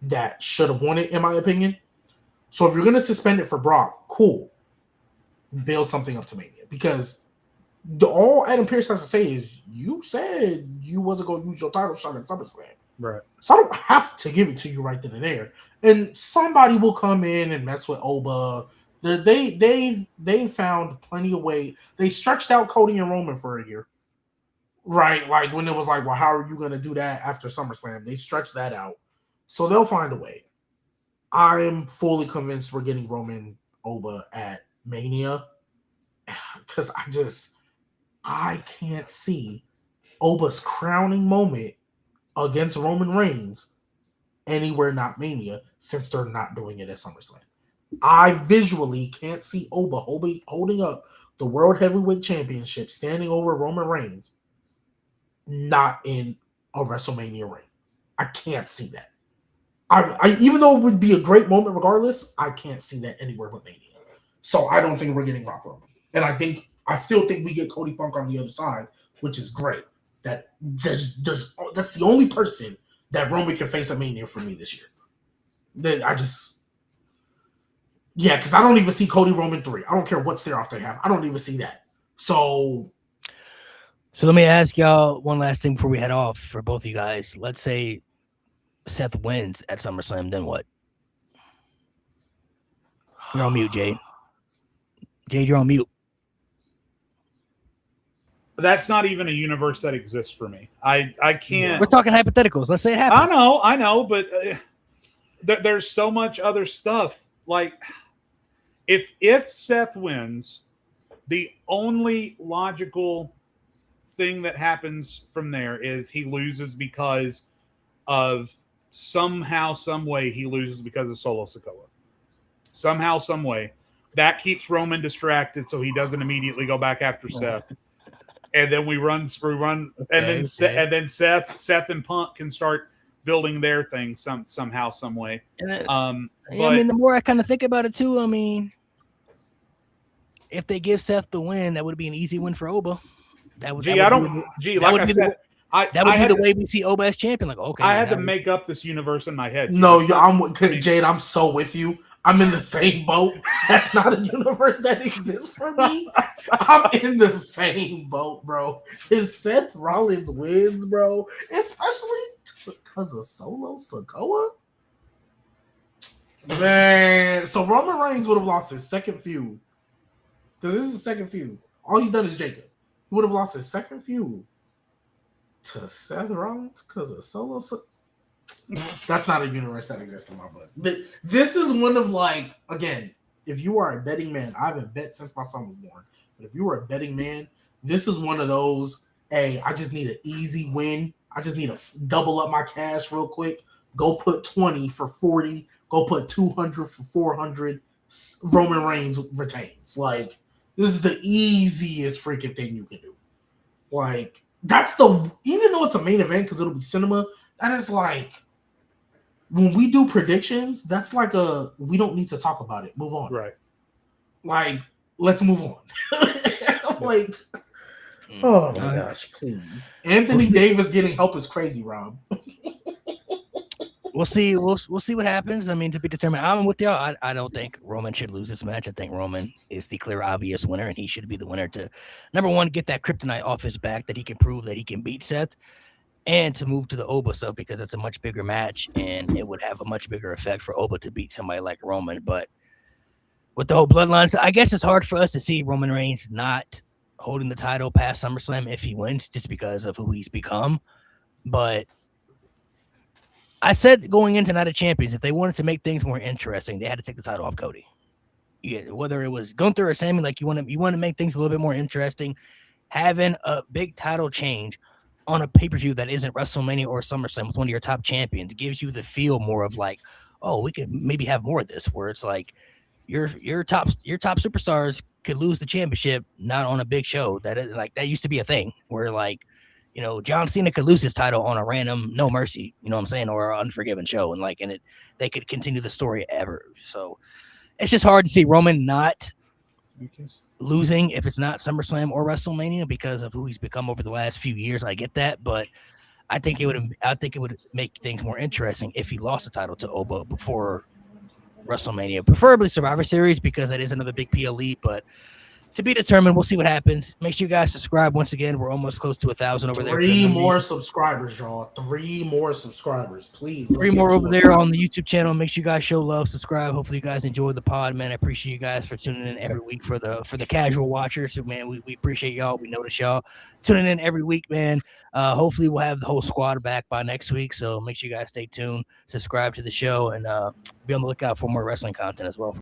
that should have won it, in my opinion. So if you're going to suspend it for Brock, cool. Build something up to Mania. Because all Adam Pearce has to say is, you said you wasn't going to use your title shot at SummerSlam. Right. So I don't have to give it to you right then and there. And somebody will come in and mess with Oba. They found plenty of way. They stretched out Cody and Roman for a year. Right? Like when it was like, well, how are you going to do that after SummerSlam? They stretched that out. So they'll find a way. I'm fully convinced we're getting Roman Oba at Mania. Because I can't see Oba's crowning moment against Roman Reigns anywhere not Mania since they're not doing it at SummerSlam. I visually can't see Oba holding up the World Heavyweight Championship, standing over Roman Reigns, not in a WrestleMania ring. I can't see that. I even though it would be a great moment regardless, I can't see that anywhere but Mania. So I don't think we're getting Rock Roman. And I still think we get Cody Punk on the other side, which is great. That's the only person that Roman can face at Mania for me this year. Then because I don't even see Cody Roman 3. I don't care what stare off they have. I don't even see that. So let me ask y'all one last thing before we head off for both of you guys. Let's say Seth wins at SummerSlam, then what? You're on mute, Jade. Jade, you're on mute. That's not even a universe that exists for me. I can't. We're talking hypotheticals. Let's say it happens. I know, but there's so much other stuff. Like, if Seth wins, the only logical thing that happens from there is he loses because of somehow, some way he loses because of Solo Sikoa. Somehow, some way. That keeps Roman distracted so he doesn't immediately go back after Seth. And then we run, and then Seth and Punk can start building their thing somehow, some way. I mean, the more I kind of think about it too, I mean, if they give Seth the win, that would be an easy win for Oba. That would be the way we see Oba as champion. Like, okay, I had to make up this universe in my head. No, Jade, I'm so with you. I'm in the same boat. That's not a universe that exists for me. I'm in the same boat, bro. If Seth Rollins wins, bro, especially because of Solo Sikoa, man. So Roman Reigns would have lost his second feud. Because this is his second feud. All he's done is Jacob. He would have lost his second feud to Seth Rollins because of Solo Sikoa. That's not a universe that exists in my book. But this is one of, like, again, if you are a betting man, I haven't bet since my son was born. But if you are a betting man, this is one of those. Hey, I just need an easy win. I just need to double up my cash real quick. Go put 20 for 40. Go put 200 for 400. Roman Reigns retains. Like, this is the easiest freaking thing you can do. Like, that's even though it's a main event because it'll be cinema, that is like, when we do predictions, that's like we don't need to talk about it. Move on. Right. Like, let's move on. Like, oh my gosh, please. Anthony Davis getting help is crazy, Rob. We'll see. We'll see what happens. I mean, to be determined. I'm with y'all. I don't think Roman should lose this match. I think Roman is the clear, obvious winner, and he should be the winner to, number one, get that kryptonite off his back, that he can prove that he can beat Seth, and to move to the Oba stuff because it's a much bigger match, and it would have a much bigger effect for Oba to beat somebody like Roman. But with the whole bloodlines, I guess it's hard for us to see Roman Reigns not holding the title past SummerSlam if he wins, just because of who he's become. But I said going into Night of Champions, if they wanted to make things more interesting, they had to take the title off Cody. Yeah, whether it was Gunther or Sammy, like you want to make things a little bit more interesting. Having a big title change on a pay-per-view that isn't WrestleMania or SummerSlam with one of your top champions gives you the feel more of like, oh, we could maybe have more of this, where it's like your top superstars could lose the championship not on a big show. That used to be a thing where, like, you know, John Cena could lose his title on a random No Mercy, you know what I'm saying, or an Unforgiven show, and they could continue the story ever. So it's just hard to see Roman not losing if it's not SummerSlam or WrestleMania because of who he's become over the last few years. I get that, but I think it would make things more interesting if he lost the title to Oba before WrestleMania, preferably Survivor Series, because that is another big PLE, but to be determined. We'll see what happens. Make sure you guys subscribe. Once again, we're almost close to 1,000 over there. 3 more subscribers, y'all. 3 more subscribers, please. 3 more over there on the YouTube channel. Make sure you guys show love, subscribe. Hopefully you guys enjoy the pod, man. I appreciate you guys for tuning in every week for the casual watchers. So, man, we appreciate y'all. We notice y'all tuning in every week, man. Hopefully we'll have the whole squad back by next week. So make sure you guys stay tuned, subscribe to the show, and be on the lookout for more wrestling content as well.